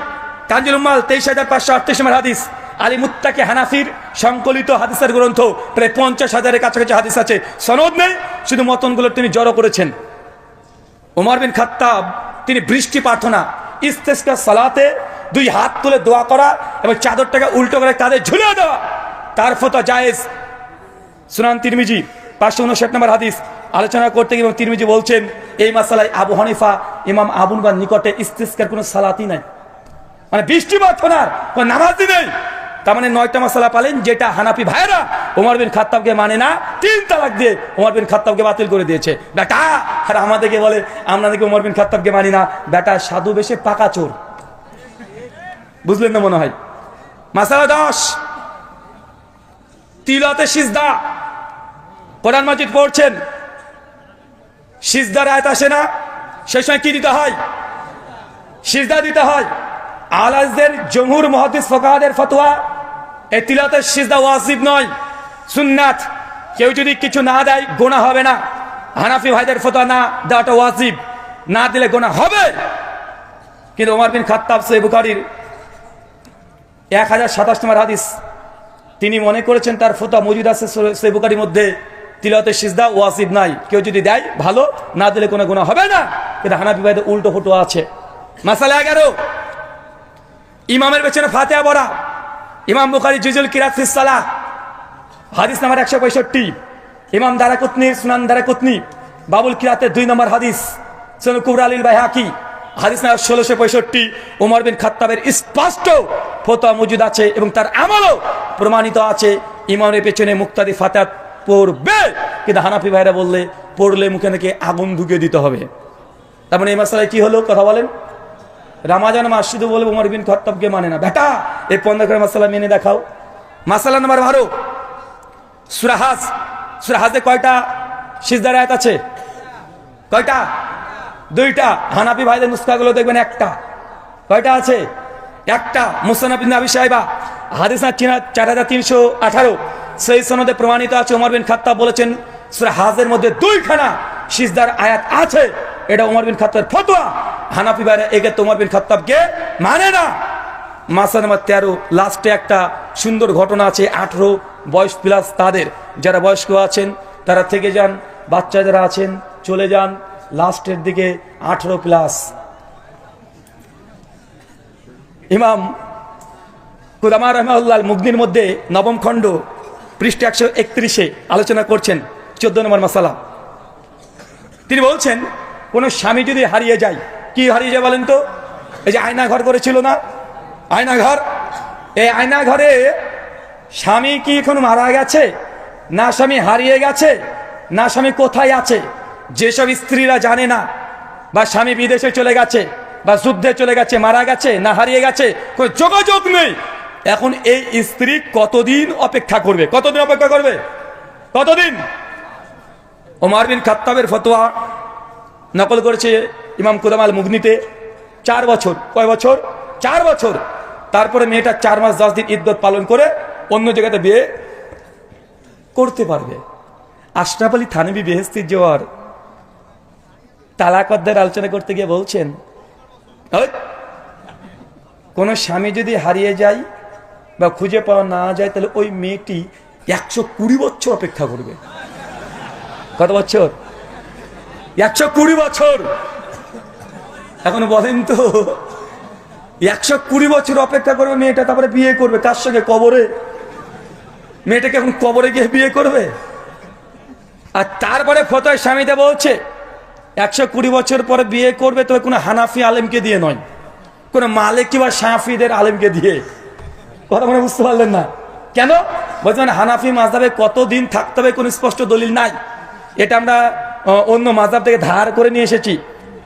কাঞ্জুল উম্মাল 23,538 নম্বর হাদিস। আলী মুত্তাকি হানাফির সংকলিত হাদিসের গ্রন্থ, প্রায় 50,000-এর কাছাকাছি হাদিস আছে, সনদ নেই, শুধু মতনগুলো তিনি জড়ো করেছেন। ওমর বিন খাত্তাব তিনি বৃষ্টি প্রার্থনা ইস্তেসকা সালাতে 2 হাত তুলে দোয়া করা এবং চাদরটাকে উল্টো করে কাঁধে ঝুলিয়ে দেওয়া, তার ফতোয়া জায়েজ। সুনান তিরমিজি 559 নম্বর হাদিস আলোচনা করতে গিয়ে তিরমিজি বলছেন এই মাসালায় আবু হানিফা ইমাম আবু হানিফার নিকটে ইস্তিসকার কোনো সালাতই নাই, মানে বৃষ্টি প্রার্থনার কোনো নামাজই নেই। তার মানে 9টা মাসালা পালেন, যেটা হানাফি ভাইরা ওমর বিন খাত্তাবকে মানে না, 3 তালাক দিয়ে ওমর বিন খাত্তাবকে বাতিল করে দিয়েছে। বেটা আর আমাদেরকে বলে আমরা নাকি ওমর বিন খাত্তাবকে মানি না। বেটা সাধু বেশে পাকা চোর, বুঝলেন না মনে হয়। মাসালা 10 তিলাওয়াতে সিজদা। কোরআন মাজিদ পড়ছেন, সিজদার আয়াত আসে না, সেই সময় কি দিতে হয়? সিজদা দিতে হয়। আলাজদের জমহুর মুহাদ্দিস ফুকাহাদের ফতোয়া এই তিলাওয়াতের সিজদা ওয়াজিব নয়, সুন্নাত। কেউ যদি কিছু না দেয় গুনাহ হবে না। হানাফি ভাইদের ফতোয়া না দেওয়াটা ওয়াজিব, না দিলে গুনাহ হবে। কিন্তু ওমর বিন খাত্তাব সহিহ বুখারীর 1027 নম্বর হাদিস, তিনি মনে করেছেন তার ফতোয়া মজুদ আছে সহিহ বুখারীর মধ্যে, তিলাওয়াতের সিজদা ওয়াজিব নাই, কেউ যদি দেয় ভালো, না দিলে কোনো গুনাহ হবে না। কিন্তু হানাফি ভাইদের উল্টো ফতোয়া আছে। মাসালা 11 ইমামের পেছনে ফাতিহা পড়া। ইমাম বুখারী জুজুল কিরাত ফিস সালাহ হাদিস নাম্বার 165, ইমাম দারাকুতনির সুনান দারাকুতনি বাবুল কিরাতের 2 নম্বর হাদিস, সুনান কুবরা আলিল বাইহাকি হাদিস নাম্বার 1665। ওমর বিন খাত্তাবের স্পষ্ট ফতোয়া মজুদ আছে এবং তার আমলও প্রমাণিত আছে, ইমামের পেছনে মুক্তাদি ফাতিহা পড়বে। কিন্তু হানাফি ভাইরা বললে পড়লে মুখে নাকি আগুন ঢুকে দিতে হবে। তার মানে এই মাসালায় কি হলো কথা বলেন? রামাজান মাস শুধু বলবো ওমর বিন খাত্তাবকে মানে না। বেটা এই 15 করে মাসালা মেনে দেখাও। মাসালা নাম্বার 12 সূরা হাজ। সূরা হাজে কয়টা সিজদার আয়াত আছে? কয়টা? 2টা। হানাফি ভাইদের নুসখাগুলো দেখবেন একটা। কয়টা আছে? একটা। মুসনাদ ইবনে আবি শাইবা হাদিস না 4318 সেই সনদে প্রমাণিত আছে, ওমর বিন খাত্তাব বলেছেন সূরা হাজের মধ্যে 2খানা সিজদার আয়াত আছে। এটা ওমর বিন খাত্তাবের ফতোয়া। হানাফি ভাইরা একে ওমর বিন খাত্তাবকে মানে না। মাসালা নাম্বার 13 লাস্টে একটা সুন্দর ঘটনা আছে। 18 বয়স প্লাস তাদের, যারা বয়স্ক আছেন তারা থেকে যান, বাচ্চা যারা আছেন চলে যান। লাস্টের দিকে 18 প্লাস ইমাম কুদামা রাহিমাহুল্লাহ মুগনির মধ্যে 9ম খণ্ড পৃষ্ঠা 131 আলোচনা করছেন 14 নম্বর মাসালা। তিনি বলছেন কোন স্বামী যদি হারিয়ে যায়, কি হারিয়ে যায় বলেন তো? এই যে আয়না ঘর করেছিল না, আয়না ঘর, এই আয়না ঘরে স্বামী কি এখন মারা গেছে, না স্বামী হারিয়ে গেছে, না স্বামী কোথায় আছে, যেসব স্ত্রীরা জানে না, বা স্বামী বিদেশে চলে গেছে, বা যুদ্ধে চলে গেছে, মারা গেছে, না হারিয়ে গেছে, কোনো যোগাযোগ নেই, এখন এই স্ত্রী কতদিন অপেক্ষা করবে? কতদিন অপেক্ষা করবে? কতদিন? ওমর বিন খাত্তাবের ফতোয়া নকল করেছে ইমাম কুদামাল মুগনিতে 4 বছর। কয় বছর? 4 বছর। তারপরে মেয়েটা 4 মাস 10 দিন ইদ্যত পালন করে অন্য জায়গাতে বিয়ে করতে পারবে। আশরাফ আলী থানভী বেহেশতির জোয়ার তালাক অধ্যায়ের আলোচনা করতে গিয়ে বলছেন কোনো স্বামী যদি হারিয়ে যায় বা খুঁজে পাওয়া না যায়, তাহলে ওই মেয়েটি 120 বছর অপেক্ষা করবে। কত বছর? 120 বছর। এখন বলেন তো, 120 বছর অপেক্ষা করবে মেয়েটা, তারপরে বিয়ে করবে কার সঙ্গে? কবরে। মেয়েটাকে এখন কবরে গিয়ে বিয়ে করবে? আর তারপরে ফতোয়া স্বামীটা বলছে 120 বছর পরে বিয়ে করবে, তবে কোনো হানাফি আলেমকে দিয়ে নয়, কোনো মালিকি বা শাফিদের আলেমকে দিয়ে। কথা মনে বুঝতে পারলেন না? কেন বলছেন? হানাফি মাযহাবে কতদিন থাকতে হবে কোনো স্পষ্ট দলিল নাই। এটা আমরা অন্য মাযহাব থেকে ধার করে নিয়ে এসেছি।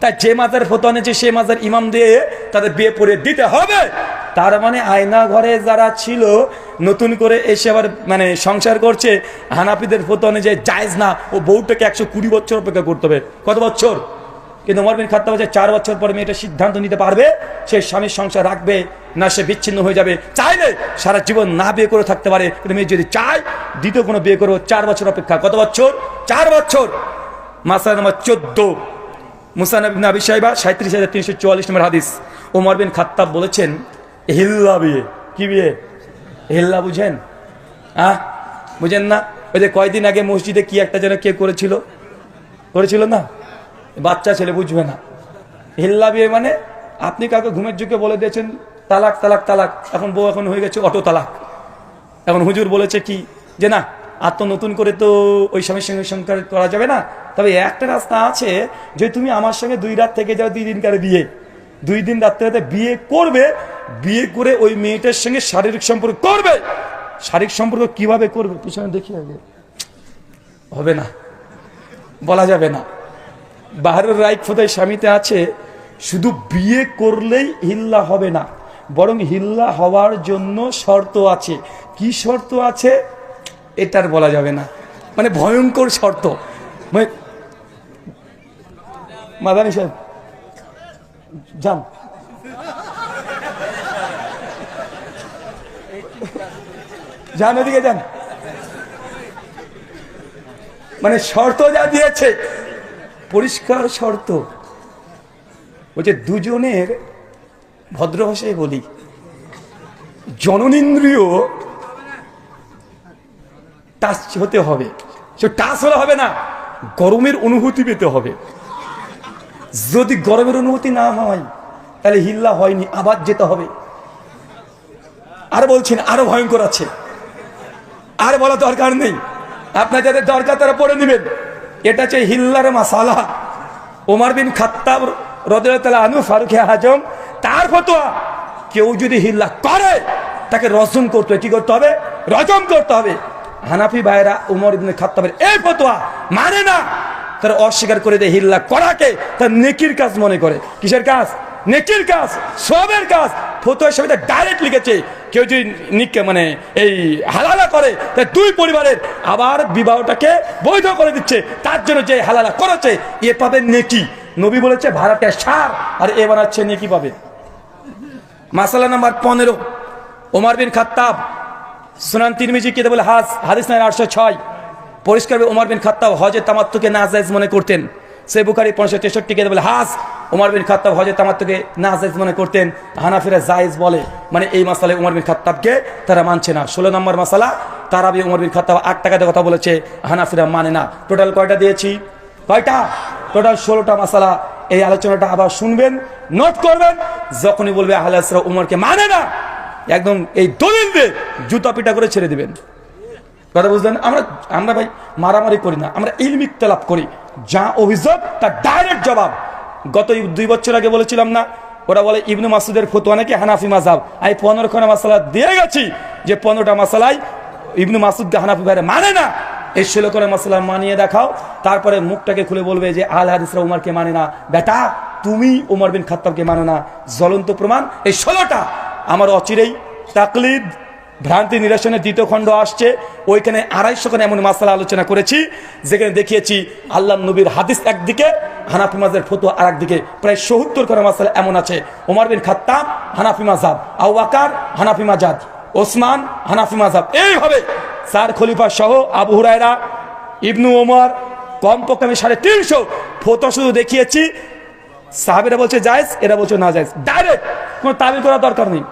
তাই যে মাযহাবের ফতোয়া নিয়েছে সেই মাযহাবের ইমাম দিয়ে তাদের বিয়ে পড়িয়ে দিতে হবে। তার মানে আয়না ঘরে যারা ছিল, নতুন করে এসে আবার মানে সংসার করছে, হানাফিদের ফতোয়া অনুযায়ী জায়েজ না, ও বউটাকে 120 বছর অপেক্ষা করতে হবে। কত বছর? কিন্তু ওমর বিন খাত্তাব বলছে 4 বছর পরে মেয়েটা সিদ্ধান্ত নিতে পারবে সে স্বামীর সংসার রাখবে না সে বিচ্ছিন্ন হয়ে যাবে। চাইলে সারা জীবন না বিয়ে করে থাকতে পারে, কিন্তু মেয়ে যদি চায় দ্বিতীয় কোনো বিয়ে করবো, 4 বছর অপেক্ষা। কত বছর? 4 বছর। মাসআলা নম্বর 14, মুসান্নাফ ইবনে আবি শাইবা 37344 নম্বর হাদিস। ওমর বিন খাত্তাব বলেছেন হিল্লা বিয়ে। কি বিয়ে? হিল্লা বুঝেন? বুঝেন না? ওই যে কয়দিন আগে মসজিদে কি একটা যেন কে করেছিল না, বাচ্চা ছেলে, বুঝবে না। হিল্লা বিয়ে মানে আপনি কাউকে ঘুমের যুগে বলে দিয়েছেন তালাক তালাক তালাক, এখন বউ এখন হয়ে গেছে অটো তালাক। এখন হুজুর বলেছে কি যে না, আর তো নতুন করে তো ওই স্বামীর সঙ্গে সংসার করা যাবে না, তবে একটা রাস্তা আছে, যে তুমি আমার সঙ্গে 2 রাত থেকে যাও, 2 দিন কারে বিয়ে, 2 দিন রাত্রে বিয়ে করবে, বিয়ে করে ওই মেয়েটার সঙ্গে শারীরিক সম্পর্ক করবে। শারীরিক সম্পর্ক কিভাবে করবে পিছনে দেখি আগে, হবে না, বলা যাবে না। বাহারের রাইক ফতোয়া স্বামীতে আছে, শুধু বিয়ে করলেই হিল্লা হবে না, বরং হিল্লা হওয়ার জন্য শর্ত আছে। কি শর্ত আছে এটার বলা যাবে না, মানে ভয়ঙ্কর শর্ত। মাদানী সাহেব যান, যান ওদিকে যান। মানে শর্ত যা দিয়েছে পরিষ্কার শর্ত। বলছে দুজনের, ভদ্র ভাষায় বলি, জননেন্দ্রিয় টাচ হতে হবে। সে টাচ হলে হবে না, গরমের অনুভূতি পেতে হবে। যদি গরমের অনুভূতি না হয় তাহলে হিল্লা হয়নি, আবার যেতে হবে। আর বলছেন আরো ভয়ঙ্কর আছে, আর বলা দরকার নেই, আপনার যাদের দরকার তারা পড়ে নেবেন। এটা হচ্ছে হিল্লার মাসালা। ওমর বিন খাত্তাব রাদিয়াল্লাহু তাআলা আনহু, ফারুকে আজম, তার ফতোয়া, কেউ যদি হিল্লা করে তাকে রজম করতে হবে। কি করতে হবে? রজম করতে হবে। হানাফি ভাইরা ওমর ইবনে খাত্তাবের এই ফতোয়া মানে না, তারা অস্বীকার করে দেয়। হিল্লা করাকে তার নেকির কাজ মনে করে। কিসের কাজ? নেকির কাজ, সবের কাজ। ফতোয়া সাহেব ডাইরেক্ট লিখেছে, কেউ যদি মানে এই হালালা করে, তাই 2 পরিবারের আবার বিবাহটাকে বৈধ করে দিচ্ছে। তার জন্য যে হালালা করেছে এ পাবে নেকি। নবী বলেছে ভাড়াটা সার, আর এ বানাচ্ছে নেকি পাবে। মাসালা নাম্বার 15, ওমর বিন খাত্তাব, সুনান তিরমিজি কিতাবুল হাজ, হাদিস নাম্বার 806, পরিষ্কার ওমর বিন খাত্তাব হজে তামাত্তুকে নাজায়েজ মনে করতেন। সে বুখারী 563 কিতাবুল হাজ, ওমর বিন খাত্তাব হজে তামাত্তুকে নাজায়েজ মনে করতেন। হানাফিরা জায়েজ বলে, মানে এই মাসালায় ওমর বিন খাত্তাবকে তারা মানছে না। 16 নম্বর মাসালা, তারাবি ওমর বিন খাত্তাব 8 টাকাতে কথা বলেছে, হানাফিরা মানে না। টোটাল কয়টা দিয়েছি? কয়টা? টোটাল 16টা মাসালা। এই আলোচনাটা আবার শুনবেন, নোট করবেন। যখনই বলবে আহলে হাদিসরা ওমরকে মানে না, একদম এই দলিল দিয়ে জুতা পিটা করে ছেড়ে দিবেন। কথা বুঝলেন? আমরা ভাই মারামারি করি না, আমরা ইলমি ইখতিলাফ করি। যা অভিযোগ তার ডাইরেক্ট জবাব। গত 2 বছর আগে বলেছিলাম না, ওরা বলে ইবনে মাসউদের ফতোয়া নাকি হানাফি মাযহাব। আমি 15খানা মাসালা দিয়ে গেছি, যে 15টা মাসালাই ইবনে মাসউদকে হানাফি ভাইরা মানে না। এই 16খানা মাসালা মানিয়ে দেখাও, তারপরে মুখটাকে খুলে বলবে যে আহলে হাদিসরা ওমরকে মানে না। বেটা, তুমি ওমর বিন খাত্তাবকে মানে না। জ্বলন্ত প্রমাণ এই 16টা। আমার অচিরেই তাকলিদ ভ্রান্তি নিরসনের 2য় খণ্ড আসছে, ওইখানে 250 এমন মাসালা আলোচনা করেছি, যেখানে দেখিয়েছি আল্লাহ নবীর হাদিস একদিকে, হানাফি মাযহাবের ফতোয়া আর একদিকে। প্রায় 70 মাসালা এমন আছে। ওমর বিন খাত্তাব হানাফি মাযহাব, আবু বকর হানাফি মাযহাব, ওসমান হানাফি মাযহাব, এইভাবে 4 খলিফা সহ আবু হুরায়রা, ইবনু ওমর, কমপক্ষে আমি 350 ফতোয়া শুধু দেখিয়েছি। সাহাবীরা বলছে জায়েজ, এরা বলছে না জায়েজ। ডাইরেক্ট কোনো তাবিল করার দরকার নেই।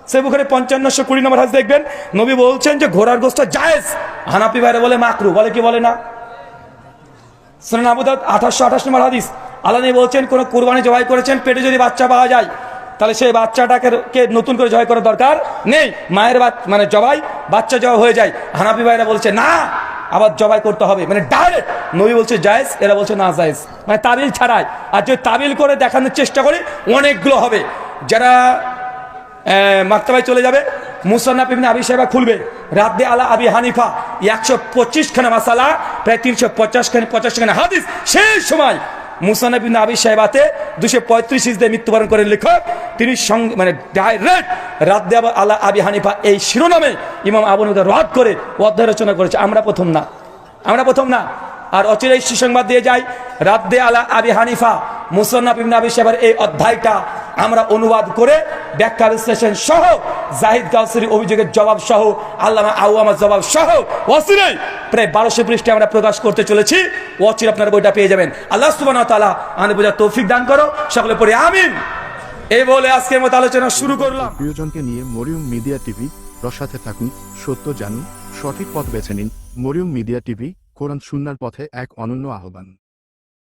সে বুখারী 5520 নম্বর হাদিস দেখবেন, নবী বলছেন যে ঘোড়ার গোশত জায়েজ। হানাফি ভাইরা বলে মাকরু, বলে কি বলে না? সুনান আবু দাউদ 2828 নম্বর হাদিস, আল্লাহ নবী বলছেন কোন কুরবানি জবাই করেছেন, পেটে যদি বাচ্চা পাওয়া যায় তাহলে সেই বাচ্চাটাকে নতুন করে জবাই করার দরকার নেই, মায়ের মানে জবাই বাচ্চা জবাই হয়ে যায়। হানাফি ভাইরা বলছে না, আবার জবাই করতে হবে, মানে ডাইরেক্ট। নবী বলছে জায়েজ, এরা বলছে না জায়েজ, মানে তাবিল ছাড়াই। আর যদি তাবিল করে দেখানোর চেষ্টা করি অনেকগুলো হবে। যারা মাকতাবায় চলে যাবে, মুসান্নাফ ইবনে আবি শাইবা খুলবে, রাদ্দে আলা আবি হানিফা 125 খানা মাসালা, প্রায় 350 খানা হাদিস। সেই সময় মুসান্নাফ ইবনে আবি শাইবাতে 235 হিজরিতে মৃত্যুবরণ করেন লেখক, তিনি মানে ডাইরেক্ট রাদ্দে আলা আবি হানিফা এই শিরোনামে ইমাম আবু হানিফা রদ করে অধ্যায় রচনা করেছে। আমরা প্রথম না, আমরা প্রথম না। আর অচিরেই সুসংবাদ দিয়ে যাই, রাদ্দে আলা আবি হানিফা মুসান্নাফ ইবনে আবি শাইবার এই অধ্যায়টা আমরা অনুবাদ করে ব্যাখ্যা বিশ্লেষণ সহ, জাহিদ কাউসারি অভিযোগের জবাব সহ, আল্লামা আউয়ামার জবাব সহ অচিরেই প্রায় 1200 পৃষ্ঠায় আমরা প্রকাশ করতে চলেছি। অচিরে আপনারা বইটা পেয়ে যাবেন। আল্লাহ সুবহানাহু ওয়া তাআলা আমাদের বোঝার তৌফিক দান করো, সকলে পড়ি আমিন। এই বলে আজকের মতো আলোচনা শুরু করলাম। প্রিয়জনকে নিয়ে মরিয়ম মিডিয়া টিভি, সাথে থাকুন, সত্য জানুন, সঠিক পথ বেছে নিন। মরিয়ম মিডিয়া টিভি, কোরআন সুন্নাহর পথে এক অনন্য আহ্বান।